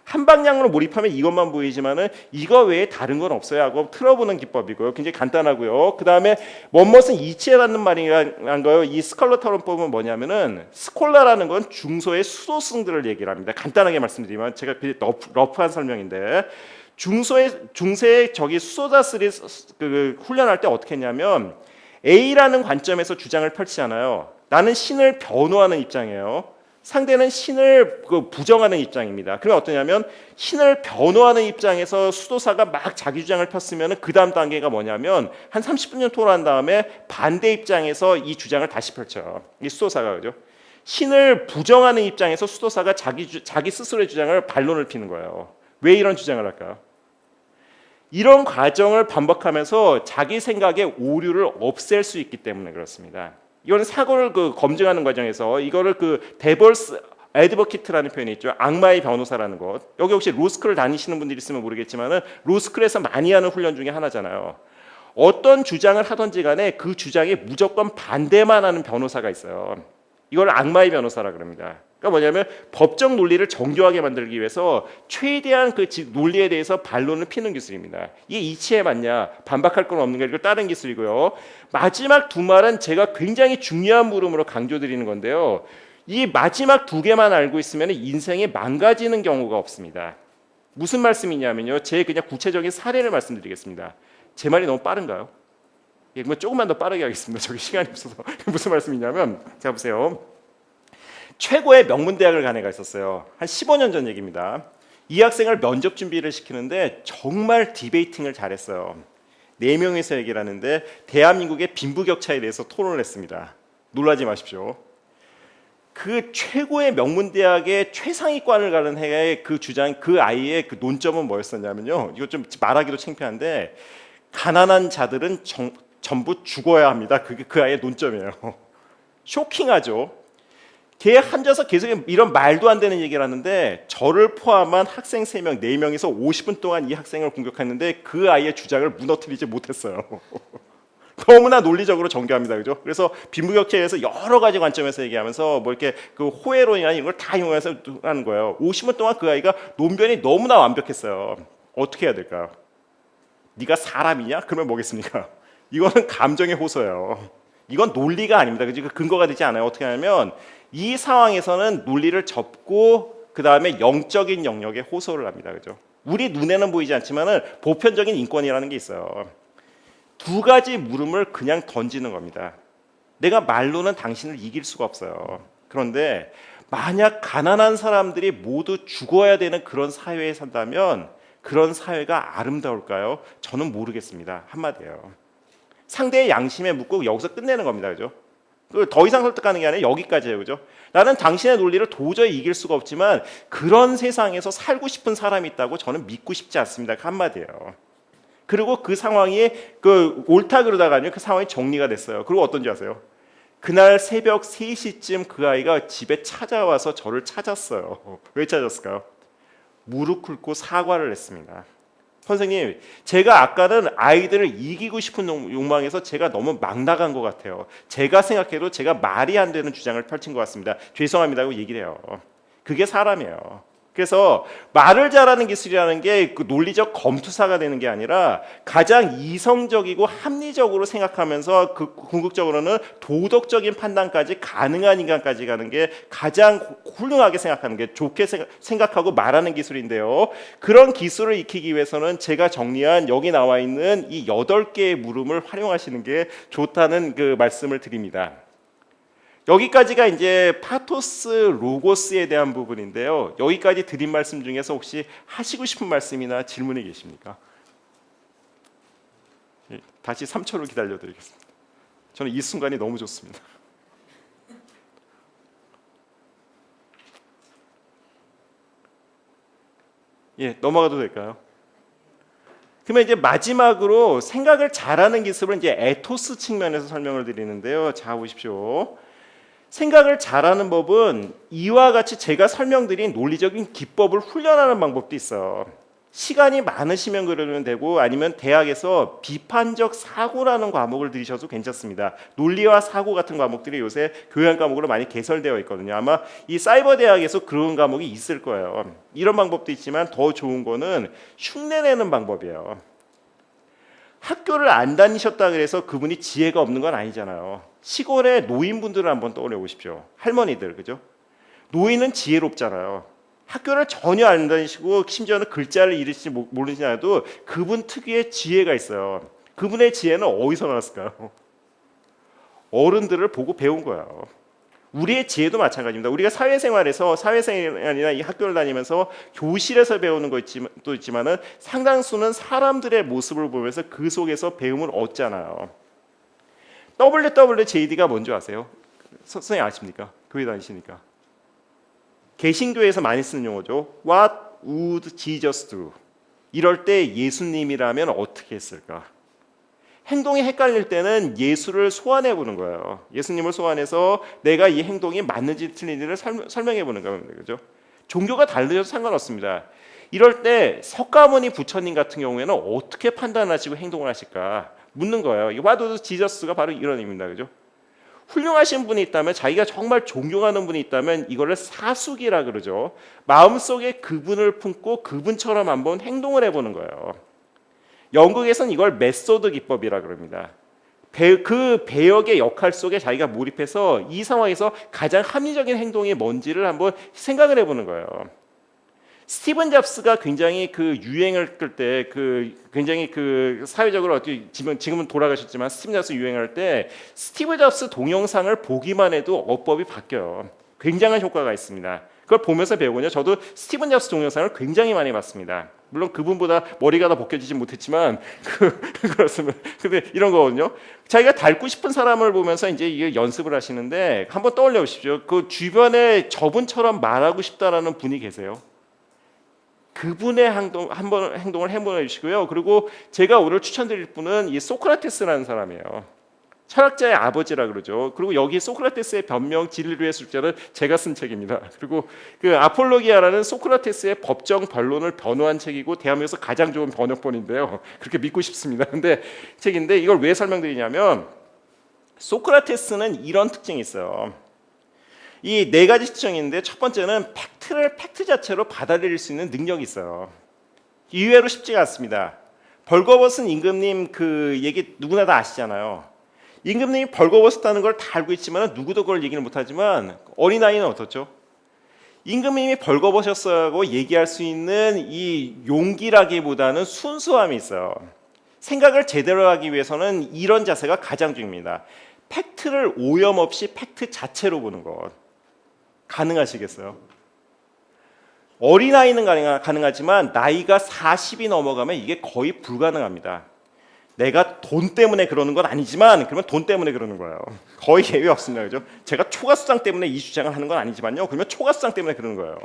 한 방향으로 몰입하면 이것만 보이지만은 이거 외에 다른 건 없어요 하고 틀어보는 기법이고요. 굉장히 간단하고요. 그 다음에 뭐뭇은 이치해라는 말이란 거예요. 이 스컬러터론법은 뭐냐면은 스콜라라는 건 중소의 수도승들을 얘기를 합니다. 간단하게 말씀드리면 제가 러프한 설명인데 중세의 저기 수도자들이 그 훈련할 때 어떻게 했냐면 A라는 관점에서 주장을 펼치잖아요. 나는 신을 변호하는 입장이에요. 상대는 신을 부정하는 입장입니다. 그러면 어떠냐면 신을 변호하는 입장에서 수도사가 막 자기 주장을 폈으면 그 다음 단계가 뭐냐면 한 30분 토론한 다음에 반대 입장에서 이 주장을 다시 펼쳐요. 이 수도사가 그죠? 신을 부정하는 입장에서 수도사가 자기 스스로의 주장을 반론을 피는 거예요. 왜 이런 주장을 할까요? 이런 과정을 반복하면서 자기 생각의 오류를 없앨 수 있기 때문에 그렇습니다. 이거는 사고를 검증하는 과정에서 이거를 데벌스 애드버키트라는 표현이 있죠. 악마의 변호사라는 것. 여기 혹시 로스쿨을 다니시는 분들이 있으면 모르겠지만은 로스쿨에서 많이 하는 훈련 중에 하나잖아요. 어떤 주장을 하든지 간에 그 주장에 무조건 반대만 하는 변호사가 있어요. 이걸 악마의 변호사라 그럽니다. 그러니까 뭐냐면 법적 논리를 정교하게 만들기 위해서 최대한 그 논리에 대해서 반론을 피는 기술입니다. 이게 이치에 맞냐? 반박할 건 없는 게 이거 다른 기술이고요. 마지막 두 말은 제가 굉장히 중요한 물음으로 강조드리는 건데요. 이 마지막 두 개만 알고 있으면 인생이 망가지는 경우가 없습니다. 무슨 말씀이냐면요. 제 그냥 구체적인 사례를 말씀드리겠습니다. 제 말이 너무 빠른가요? 예, 조금만 더 빠르게 하겠습니다. 저기 시간이 없어서. 무슨 말씀이냐면 자 보세요. 최고의 명문대학을 간 애가 있었어요. 한 15년 전 얘기입니다. 이 학생을 면접 준비를 시키는데 정말 디베이팅을 잘했어요. 4명이서 얘기를 하는데 대한민국의 빈부격차에 대해서 토론을 했습니다. 놀라지 마십시오. 그 최고의 명문대학의 최상위권을 가는 해의 그 주장, 그 아이의 그 논점은 뭐였었냐면요. 이거 좀 말하기도 창피한데 가난한 자들은 전부 죽어야 합니다. 그게 그 아이의 논점이에요. 쇼킹하죠. 걔 앉아서 계속 이런 말도 안 되는 얘기를 하는데 저를 포함한 학생 3명, 4명에서 50분 동안 이 학생을 공격했는데 그 아이의 주장을 무너뜨리지 못했어요. 너무나 논리적으로 정교합니다. 그죠? 그래서 빈부격차에 대해서 여러 가지 관점에서 얘기하면서 뭐 이렇게 그 호혜론이나 이런 걸 다 이용해서 하는 거예요. 50분 동안 그 아이가 논변이 너무나 완벽했어요. 어떻게 해야 될까요? 네가 사람이냐? 그러면 뭐겠습니까? 이거는 감정의 호소예요. 이건 논리가 아닙니다. 그 근거가 되지 않아요. 어떻게 하냐면 이 상황에서는 논리를 접고 그 다음에 영적인 영역에 호소를 합니다. 그죠? 우리 눈에는 보이지 않지만은 보편적인 인권이라는 게 있어요. 두 가지 물음을 그냥 던지는 겁니다. 내가 말로는 당신을 이길 수가 없어요. 그런데 만약 가난한 사람들이 모두 죽어야 되는 그런 사회에 산다면 그런 사회가 아름다울까요? 저는 모르겠습니다. 한마디예요. 상대의 양심에 묻고 여기서 끝내는 겁니다. 그죠? 더 이상 설득하는 게 아니라 여기까지예요. 그죠? 나는 당신의 논리를 도저히 이길 수가 없지만 그런 세상에서 살고 싶은 사람이 있다고 저는 믿고 싶지 않습니다. 한마디예요. 그리고 그 상황이 옳다 그러다가 아니면 그 상황이 정리가 됐어요. 그리고 어떤지 아세요? 그날 새벽 3시쯤 그 아이가 집에 찾아와서 저를 찾았어요. 왜 찾았을까요? 무릎 꿇고 사과를 했습니다. 선생님, 제가 아까는 아이들을 이기고 싶은 욕망에서 제가 너무 막 나간 것 같아요. 제가 생각해도 제가 말이 안 되는 주장을 펼친 것 같습니다. 죄송합니다고 얘기를 해요. 그게 사람이에요. 그래서 말을 잘하는 기술이라는 게 그 논리적 검투사가 되는 게 아니라 가장 이성적이고 합리적으로 생각하면서 그 궁극적으로는 도덕적인 판단까지 가능한 인간까지 가는 게 가장 훌륭하게 생각하는 게 좋게 생각하고 말하는 기술인데요. 그런 기술을 익히기 위해서는 제가 정리한 여기 나와 있는 이 8개의 물음을 활용하시는 게 좋다는 그 말씀을 드립니다. 여기까지가 이제 파토스 로고스에 대한 부분인데요. 여기까지 드린 말씀 중에서 혹시 하시고 싶은 말씀이나 질문이 계십니까? 다시 3초를 기다려드리겠습니다. 저는 이 순간이 너무 좋습니다. 예, 넘어가도 될까요? 그러면 이제 마지막으로 생각을 잘하는 기술은 이제 에토스 측면에서 설명을 드리는데요. 자 보십시오. 생각을 잘하는 법은 이와 같이 제가 설명드린 논리적인 기법을 훈련하는 방법도 있어요. 시간이 많으시면 그러면 되고 아니면 대학에서 비판적 사고라는 과목을 들으셔도 괜찮습니다. 논리와 사고 같은 과목들이 요새 교양 과목으로 많이 개설되어 있거든요. 아마 이 사이버 대학에서 그런 과목이 있을 거예요. 이런 방법도 있지만 더 좋은 거는 흉내내는 방법이에요. 학교를 안 다니셨다 그래서 그분이 지혜가 없는 건 아니잖아요. 시골의 노인분들을 한번 떠올려 보십시오. 할머니들, 그죠? 노인은 지혜롭잖아요. 학교를 전혀 안 다니시고 심지어는 글자를 읽을지 모르지 않아도 그분 특유의 지혜가 있어요. 그분의 지혜는 어디서 나왔을까요? 어른들을 보고 배운 거예요. 우리의 지혜도 마찬가지입니다. 우리가 사회생활이나 이 학교를 다니면서 교실에서 배우는 것도 있지만은 상당수는 사람들의 모습을 보면서 그 속에서 배움을 얻잖아요. WWJD가 뭔지 아세요? 선생님 아십니까? 교회 다니시니까. 개신교에서 많이 쓰는 용어죠. What would Jesus do? 이럴 때 예수님이라면 어떻게 했을까? 행동이 헷갈릴 때는 예수를 소환해 보는 거예요. 예수님을 소환해서 내가 이 행동이 맞는지 틀린지를 설명해 보는 겁니다. 그죠? 종교가 다르셔도 상관없습니다. 이럴 때 석가모니 부처님 같은 경우에는 어떻게 판단하시고 행동을 하실까? 묻는 거예요. What would Jesus가 바로 이런 의미입니다. 그죠? 훌륭하신 분이 있다면 자기가 정말 존경하는 분이 있다면 이거를 사숙이라 그러죠. 마음속에 그분을 품고 그분처럼 한번 행동을 해보는 거예요. 영국에서는 이걸 메소드 기법이라 그럽니다. 그 배역의 역할 속에 자기가 몰입해서 이 상황에서 가장 합리적인 행동이 뭔지를 한번 생각을 해보는 거예요. 스티븐 잡스가 굉장히 그 유행을 끌 때 굉장히 사회적으로 어떻게 지금은 돌아가셨지만 스티븐 잡스 유행할 때 스티븐 잡스 동영상을 보기만 해도 어법이 바뀌어요. 굉장한 효과가 있습니다. 그걸 보면서 배우거든요. 저도 스티븐 잡스 동영상을 굉장히 많이 봤습니다. 물론 그분보다 머리가 다 벗겨지지 못했지만 그렇습니다. 근데 이런 거거든요. 자기가 닮고 싶은 사람을 보면서 이제 이게 연습을 하시는데 한번 떠올려 보십시오. 그 주변에 저분처럼 말하고 싶다라는 분이 계세요. 그분의 행동을 해보내 주시고요. 그리고 제가 오늘 추천드릴 분은 이 소크라테스라는 사람이에요. 철학자의 아버지라 그러죠. 그리고 여기 소크라테스의 변명 진리의 숫자는 제가 쓴 책입니다. 그리고 그 아폴로기아라는 소크라테스의 법정 변론을 변호한 책이고 대한민국에서 가장 좋은 번역본인데요. 그렇게 믿고 싶습니다. 근데 책인데 이걸 왜 설명드리냐면 소크라테스는 이런 특징이 있어요. 이 네 가지 특징인데 첫 번째는 팩트를 팩트 자체로 받아들일 수 있는 능력이 있어요. 의외로 쉽지가 않습니다. 벌거벗은 임금님 그 얘기 누구나 다 아시잖아요. 임금님이 벌거벗었다는 걸 다 알고 있지만 누구도 그걸 얘기를 못하지만 어린아이는 어떻죠? 임금님이 벌거벗었어라고 얘기할 수 있는 이 용기라기보다는 순수함이 있어요. 생각을 제대로 하기 위해서는 이런 자세가 가장 중요합니다. 팩트를 오염 없이 팩트 자체로 보는 것. 가능하시겠어요? 어린아이는 가능하지만 나이가 40이 넘어가면 이게 거의 불가능합니다. 내가 돈 때문에 그러는 건 아니지만 그러면 돈 때문에 그러는 거예요. 거의 예외 없습니다. 그죠? 제가 초과수당 때문에 이 주장을 하는 건 아니지만요. 그러면 초과수당 때문에 그러는 거예요.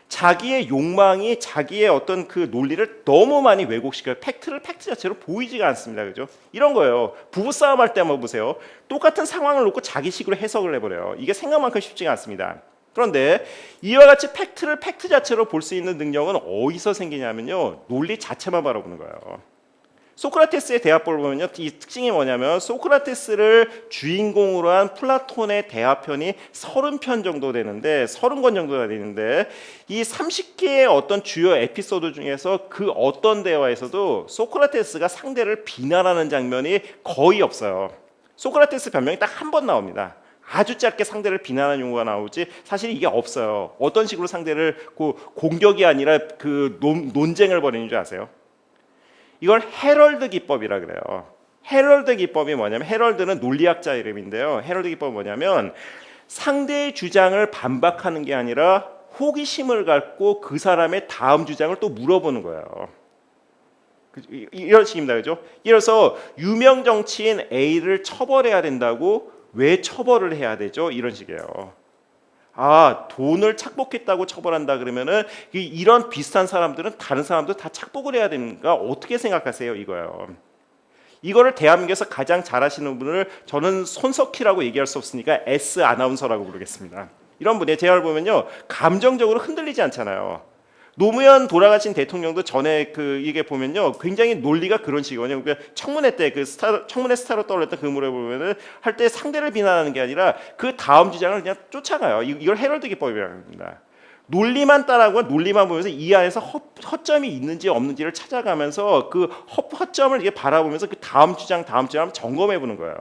자기의 욕망이 자기의 어떤 그 논리를 너무 많이 왜곡시켜요. 팩트를 팩트 자체로 보이지가 않습니다. 그죠? 이런 거예요. 부부싸움 할 때 한번 보세요. 똑같은 상황을 놓고 자기식으로 해석을 해버려요. 이게 생각만큼 쉽지가 않습니다. 그런데 이와 같이 팩트를 팩트 자체로 볼 수 있는 능력은 어디서 생기냐면요. 논리 자체만 바라보는 거예요. 소크라테스의 대화법을 보면요, 이 특징이 뭐냐면 소크라테스를 주인공으로 한 플라톤의 대화편이 30편 정도 되는데 30권 정도가 되는데 이 30개의 어떤 주요 에피소드 중에서 그 어떤 대화에서도 소크라테스가 상대를 비난하는 장면이 거의 없어요. 소크라테스 변명이 딱 한 번 나옵니다. 아주 짧게 상대를 비난하는 용어가 나오지 사실 이게 없어요. 어떤 식으로 상대를 공격이 아니라 그 논쟁을 벌이는 줄 아세요? 이걸 헤럴드 기법이라 그래요. 헤럴드 기법이 뭐냐면 헤럴드는 논리학자 이름인데요. 헤럴드 기법은 뭐냐면 상대의 주장을 반박하는 게 아니라 호기심을 갖고 그 사람의 다음 주장을 또 물어보는 거예요. 이런 식입니다. 그죠? 이래서 유명 정치인 A를 처벌해야 된다고 왜 처벌을 해야 되죠? 이런 식이에요. 아, 돈을 착복했다고 처벌한다 그러면은 이런 비슷한 사람들은 다른 사람들 다 착복을 해야 되는가 어떻게 생각하세요? 이거요. 이거를 대한민국에서 가장 잘하시는 분을 저는 손석희라고 얘기할 수 없으니까 S 아나운서라고 부르겠습니다. 이런 분의 대화를 보면요 감정적으로 흔들리지 않잖아요. 노무현 돌아가신 대통령도 전에 이게 보면요, 굉장히 논리가 그런 식이거든요. 그러니까 청문회 때 청문회 스타로 떠올랐던 그 무렵 보면은 할 때 상대를 비난하는 게 아니라 그 다음 주장을 그냥 쫓아가요. 이걸 해럴드 기법이라고 합니다. 논리만 따라하고 논리만 보면서 이 안에서 허점이 있는지 없는지를 찾아가면서 그 허점을 이게 바라보면서 그 다음 주장 점검해 보는 거예요.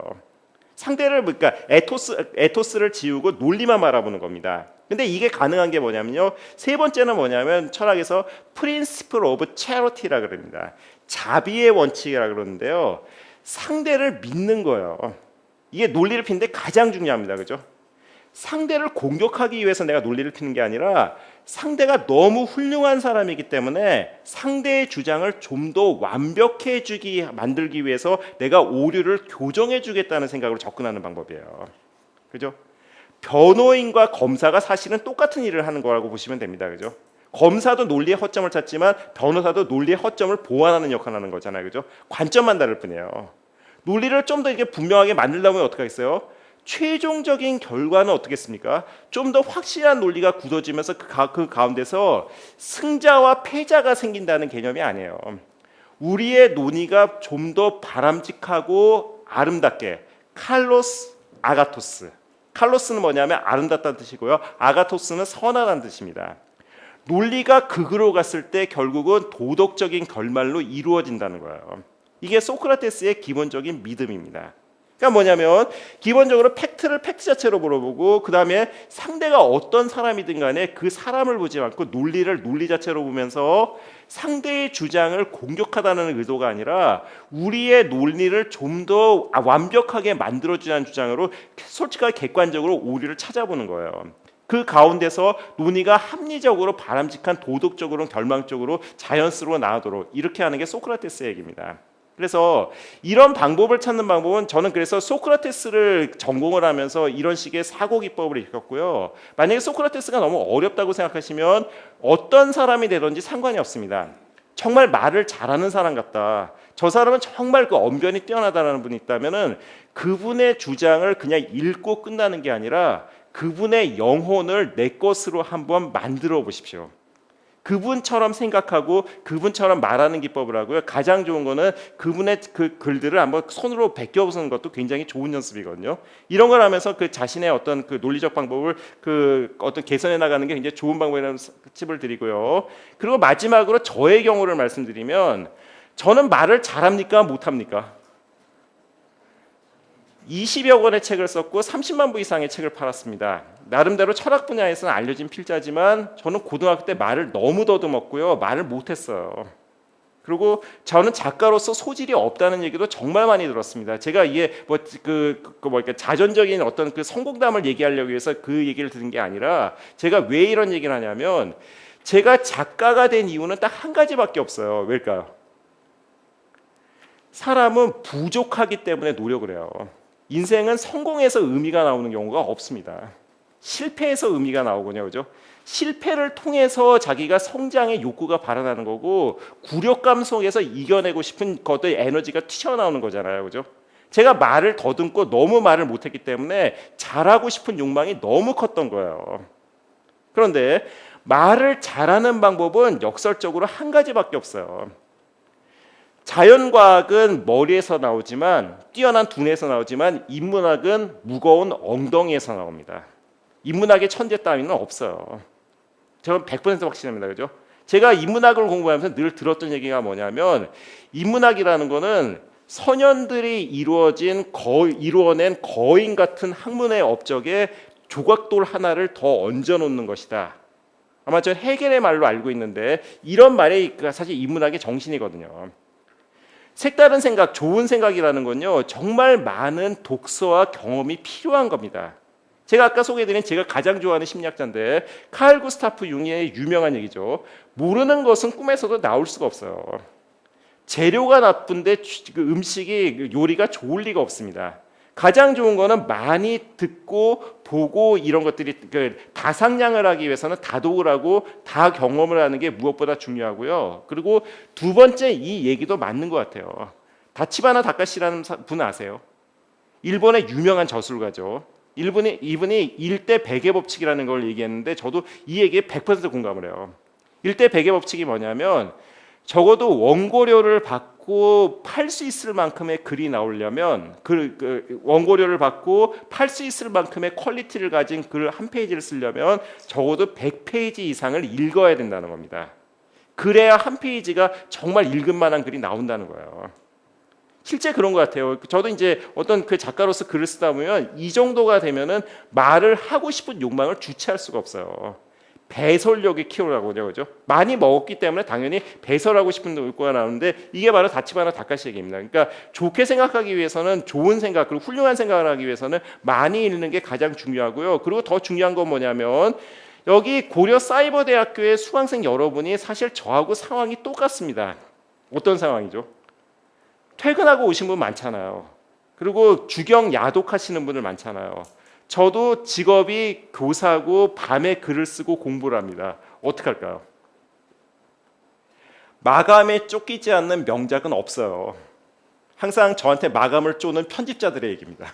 상대를 그러니까 에토스를 지우고 논리만 바라보는 겁니다. 근데 이게 가능한 게 뭐냐면요. 세 번째는 뭐냐면 철학에서 Principle of Charity라 그럽니다. 자비의 원칙이라 그러는데요. 상대를 믿는 거예요. 이게 논리를 피는데 가장 중요합니다. 그죠? 상대를 공격하기 위해서 내가 논리를 피는 게 아니라 상대가 너무 훌륭한 사람이기 때문에 상대의 주장을 좀 더 완벽해 만들기 위해서 내가 오류를 교정해 주겠다는 생각으로 접근하는 방법이에요. 그죠? 변호인과 검사가 사실은 똑같은 일을 하는 거라고 보시면 됩니다. 그죠? 검사도 논리의 허점을 찾지만 변호사도 논리의 허점을 보완하는 역할을 하는 거잖아요. 그죠? 관점만 다를 뿐이에요. 논리를 좀 더 이렇게 분명하게 만들려면 어떻게 하겠어요? 최종적인 결과는 어떻겠습니까? 좀 더 확실한 논리가 굳어지면서 그 가운데서 승자와 패자가 생긴다는 개념이 아니에요. 우리의 논의가 좀 더 바람직하고 아름답게 칼로스 아가토스. 칼로스는 뭐냐면 아름답다는 뜻이고요. 아가토스는 선하다는 뜻입니다. 논리가 극으로 갔을 때 결국은 도덕적인 결말로 이루어진다는 거예요. 이게 소크라테스의 기본적인 믿음입니다. 그러니까 뭐냐면 기본적으로 팩트를 팩트 자체로 물어보고 그 다음에 상대가 어떤 사람이든 간에 그 사람을 보지 않고 논리를 논리 자체로 보면서 상대의 주장을 공격하다는 의도가 아니라 우리의 논리를 좀 더 완벽하게 만들어주자는 주장으로 솔직하게 객관적으로 오류를 찾아보는 거예요. 그 가운데서 논의가 합리적으로 바람직한 도덕적으로 결망적으로 자연스러워 나오도록 이렇게 하는 게 소크라테스의 얘기입니다. 그래서 이런 방법을 찾는 방법은 저는 그래서 소크라테스를 전공을 하면서 이런 식의 사고 기법을 익혔고요. 만약에 소크라테스가 너무 어렵다고 생각하시면 어떤 사람이 되든지 상관이 없습니다. 정말 말을 잘하는 사람 같다. 저 사람은 정말 그 언변이 뛰어나다는 분이 있다면은 그분의 주장을 그냥 읽고 끝나는 게 아니라 그분의 영혼을 내 것으로 한번 만들어 보십시오. 그분처럼 생각하고 그분처럼 말하는 기법을 하고요. 가장 좋은 거는 그분의 그 글들을 한번 손으로 베껴보는 것도 굉장히 좋은 연습이거든요. 이런 걸 하면서 그 자신의 어떤 그 논리적 방법을 그 어떤 개선해 나가는 게 굉장히 좋은 방법이라는 팁을 드리고요. 그리고 마지막으로 저의 경우를 말씀드리면 저는 말을 잘합니까? 못합니까? 20여 권의 책을 썼고 30만 부 이상의 책을 팔았습니다. 나름대로 철학 분야에서는 알려진 필자지만 저는 고등학교 때 말을 너무 더듬었고요. 말을 못했어요. 그리고 저는 작가로서 소질이 없다는 얘기도 정말 많이 들었습니다. 제가 이게 자전적인 어떤 그 성공담을 얘기하려고 해서 그 얘기를 들은 게 아니라 제가 왜 이런 얘기를 하냐면 제가 작가가 된 이유는 딱 한 가지밖에 없어요. 왜일까요? 사람은 부족하기 때문에 노력을 해요. 인생은 성공에서 의미가 나오는 경우가 없습니다. 실패에서 의미가 나오거든요. 그죠? 실패를 통해서 자기가 성장의 욕구가 발현하는 거고 굴욕감 속에서 이겨내고 싶은 것의 에너지가 튀어나오는 거잖아요. 그죠? 제가 말을 더듬고 너무 말을 못했기 때문에 잘하고 싶은 욕망이 너무 컸던 거예요. 그런데 말을 잘하는 방법은 역설적으로 한 가지밖에 없어요. 자연과학은 머리에서 나오지만 뛰어난 두뇌에서 나오지만 인문학은 무거운 엉덩이에서 나옵니다. 인문학의 천재 따위는 없어요. 저는 100% 확신합니다. 그죠? 제가 인문학을 공부하면서 늘 들었던 얘기가 뭐냐면 인문학이라는 거는 선현들이 이루어낸 거인 같은 학문의 업적에 조각돌 하나를 더 얹어놓는 것이다. 아마 저 헤겔의 말로 알고 있는데 이런 말이 사실 인문학의 정신이거든요. 색다른 생각, 좋은 생각이라는 건요 정말 많은 독서와 경험이 필요한 겁니다. 제가 아까 소개해드린 제가 가장 좋아하는 심리학자인데 칼 구스타프 융의 유명한 얘기죠. 모르는 것은 꿈에서도 나올 수가 없어요. 재료가 나쁜데 그 음식이 요리가 좋을 리가 없습니다. 가장 좋은 거는 많이 듣고 보고 이런 것들이 다상량을 하기 위해서는 다독을 하고 다 경험을 하는 게 무엇보다 중요하고요. 그리고 두 번째 이 얘기도 맞는 것 같아요. 다치바나 다카시라는 분 아세요? 일본의 유명한 저술가죠. 이분이 1대 100의 법칙이라는 걸 얘기했는데 저도 이 얘기에 100% 공감을 해요. 일대 100의 법칙이 뭐냐면 적어도 원고료를 받고 팔 수 있을 만큼의 글이 나오려면 원고료를 받고 팔 수 있을 만큼의 퀄리티를 가진 글 한 페이지를 쓰려면 적어도 100페이지 이상을 읽어야 된다는 겁니다. 그래야 한 페이지가 정말 읽을 만한 글이 나온다는 거예요. 실제 그런 것 같아요. 저도 이제 어떤 그 작가로서 글을 쓰다 보면 이 정도가 되면은 말을 하고 싶은 욕망을 주체할 수가 없어요. 배설력이 키우라고요, 그죠? 많이 먹었기 때문에 당연히 배설하고 싶은 욕구가 나오는데 이게 바로 다치바나 다카시 얘기입니다. 그러니까 좋게 생각하기 위해서는 좋은 생각 그리고 훌륭한 생각을 하기 위해서는 많이 읽는 게 가장 중요하고요. 그리고 더 중요한 건 뭐냐면 여기 고려 사이버대학교의 수강생 여러분이 사실 저하고 상황이 똑같습니다. 어떤 상황이죠? 퇴근하고 오신 분 많잖아요. 그리고 주경 야독하시는 분들 많잖아요. 저도 직업이 교사고 밤에 글을 쓰고 공부를 합니다. 어떻게 할까요? 마감에 쫓기지 않는 명작은 없어요. 항상 저한테 마감을 쪼는 편집자들의 얘기입니다.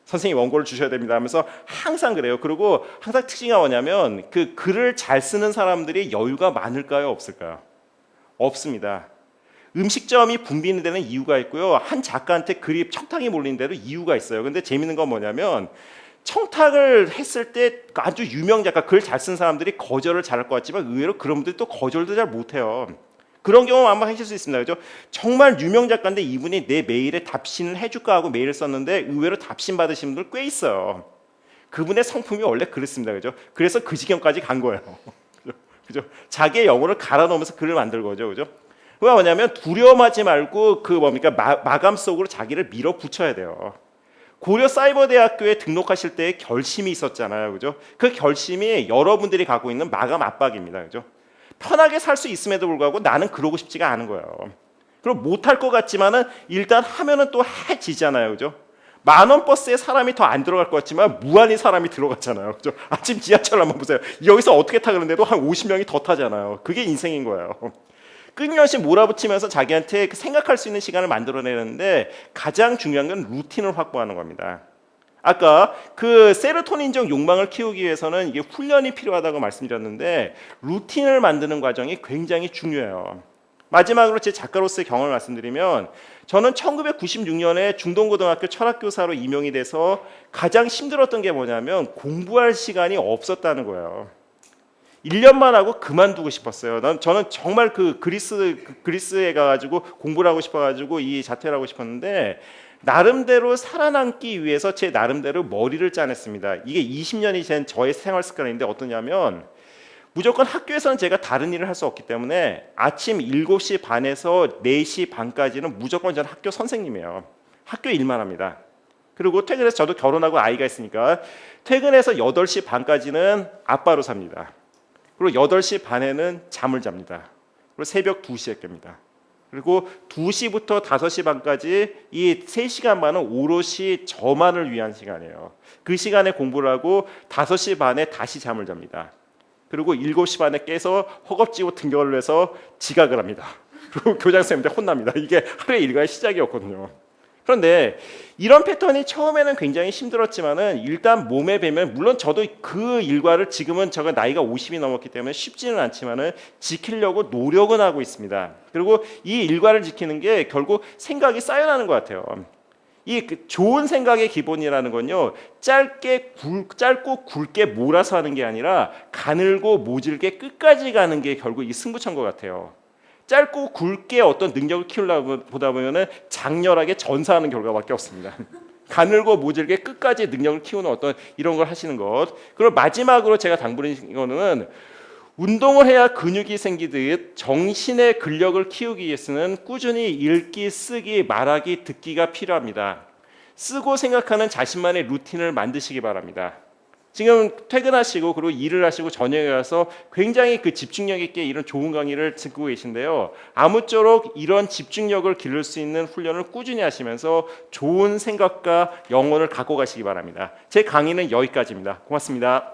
선생님 원고를 주셔야 됩니다 하면서 항상 그래요. 그리고 항상 특징이 뭐냐면 그 글을 잘 쓰는 사람들이 여유가 많을까요? 없을까요? 없습니다. 음식점이 붐비는 데는 이유가 있고요. 한 작가한테 글이 청탁이 몰리는 데도 이유가 있어요. 근데 재밌는 건 뭐냐면 청탁을 했을 때 아주 유명 작가, 글 잘 쓴 사람들이 거절을 잘할 것 같지만 의외로 그런 분들이 또 거절도 잘 못해요. 그런 경험 아마 하실 수 있습니다. 그죠? 정말 유명 작가인데 이분이 내 메일에 답신을 해줄까 하고 메일을 썼는데 의외로 답신 받으신 분들 꽤 있어요. 그분의 성품이 원래 그렇습니다. 그죠? 그래서 그 지경까지 간 거예요. 그죠? 자기의 영혼을 갈아 넣으면서 글을 만들 거죠. 그죠? 그게 뭐냐면 두려움하지 말고 마감 속으로 자기를 밀어붙여야 돼요. 고려 사이버대학교에 등록하실 때 결심이 있었잖아요. 그죠? 그 결심이 여러분들이 갖고 있는 마감 압박입니다. 그죠? 편하게 살 수 있음에도 불구하고 나는 그러고 싶지가 않은 거예요. 그럼 못할 것 같지만은 일단 하면은 또 해지잖아요. 그죠? 10,000원 버스에 사람이 더 안 들어갈 것 같지만 무한히 사람이 들어갔잖아요. 그죠? 아침 지하철 한번 보세요. 여기서 어떻게 타 그러는데도 한 50명이 더 타잖아요. 그게 인생인 거예요. 끊임없이 몰아붙이면서 자기한테 생각할 수 있는 시간을 만들어내는데 가장 중요한 건 루틴을 확보하는 겁니다. 아까 그 세로토닌적 욕망을 키우기 위해서는 이게 훈련이 필요하다고 말씀드렸는데 루틴을 만드는 과정이 굉장히 중요해요. 마지막으로 제 작가로서의 경험을 말씀드리면 저는 1996년에 중동고등학교 철학교사로 임용이 돼서 가장 힘들었던 게 뭐냐면 공부할 시간이 없었다는 거예요. 1년만 하고 그만두고 싶었어요. 저는 정말 그 그리스에 가가지고 공부를 하고 싶어가지고 이 자퇴를 하고 싶었는데 나름대로 살아남기 위해서 제 나름대로 머리를 짜냈습니다. 이게 20년이 된 저의 생활 습관인데 어떠냐면 무조건 학교에서는 제가 다른 일을 할 수 없기 때문에 아침 7시 반에서 4시 반까지는 무조건 저는 학교 선생님이에요. 학교 일만 합니다. 그리고 퇴근해서 저도 결혼하고 아이가 있으니까 퇴근해서 8시 반까지는 아빠로 삽니다. 그리고 8시 반에는 잠을 잡니다. 그리고 새벽 2시에 깹니다. 그리고 2시부터 5시 반까지 이 3시간 반은 오롯이 저만을 위한 시간이에요. 그 시간에 공부를 하고 5시 반에 다시 잠을 잡니다. 그리고 7시 반에 깨서 허겁지겁 등교를 해서 지각을 합니다. 그리고 교장 선생님한테 혼납니다. 이게 하루의 일과의 시작이었거든요. 그런데 이런 패턴이 처음에는 굉장히 힘들었지만은 일단 몸에 배면 물론 저도 그 일과를 지금은 제가 나이가 50이 넘었기 때문에 쉽지는 않지만은 지키려고 노력은 하고 있습니다. 그리고 이 일과를 지키는 게 결국 생각이 쌓여나는 것 같아요. 이 좋은 생각의 기본이라는 건요 짧고 굵게 몰아서 하는 게 아니라 가늘고 모질게 끝까지 가는 게 결국 이 승부처인 것 같아요. 짧고 굵게 어떤 능력을 키우려고 보다 보면은 장렬하게 전사하는 결과밖에 없습니다. 가늘고 모질게 끝까지 능력을 키우는 어떤 이런 걸 하시는 것. 그리고 마지막으로 제가 당부드리는 거는 운동을 해야 근육이 생기듯 정신의 근력을 키우기 위해서는 꾸준히 읽기, 쓰기, 말하기, 듣기가 필요합니다. 쓰고 생각하는 자신만의 루틴을 만드시기 바랍니다. 지금 퇴근하시고 그리고 일을 하시고 저녁에 와서 굉장히 그 집중력 있게 이런 좋은 강의를 듣고 계신데요. 아무쪼록 이런 집중력을 기를 수 있는 훈련을 꾸준히 하시면서 좋은 생각과 영혼을 갖고 가시기 바랍니다. 제 강의는 여기까지입니다. 고맙습니다.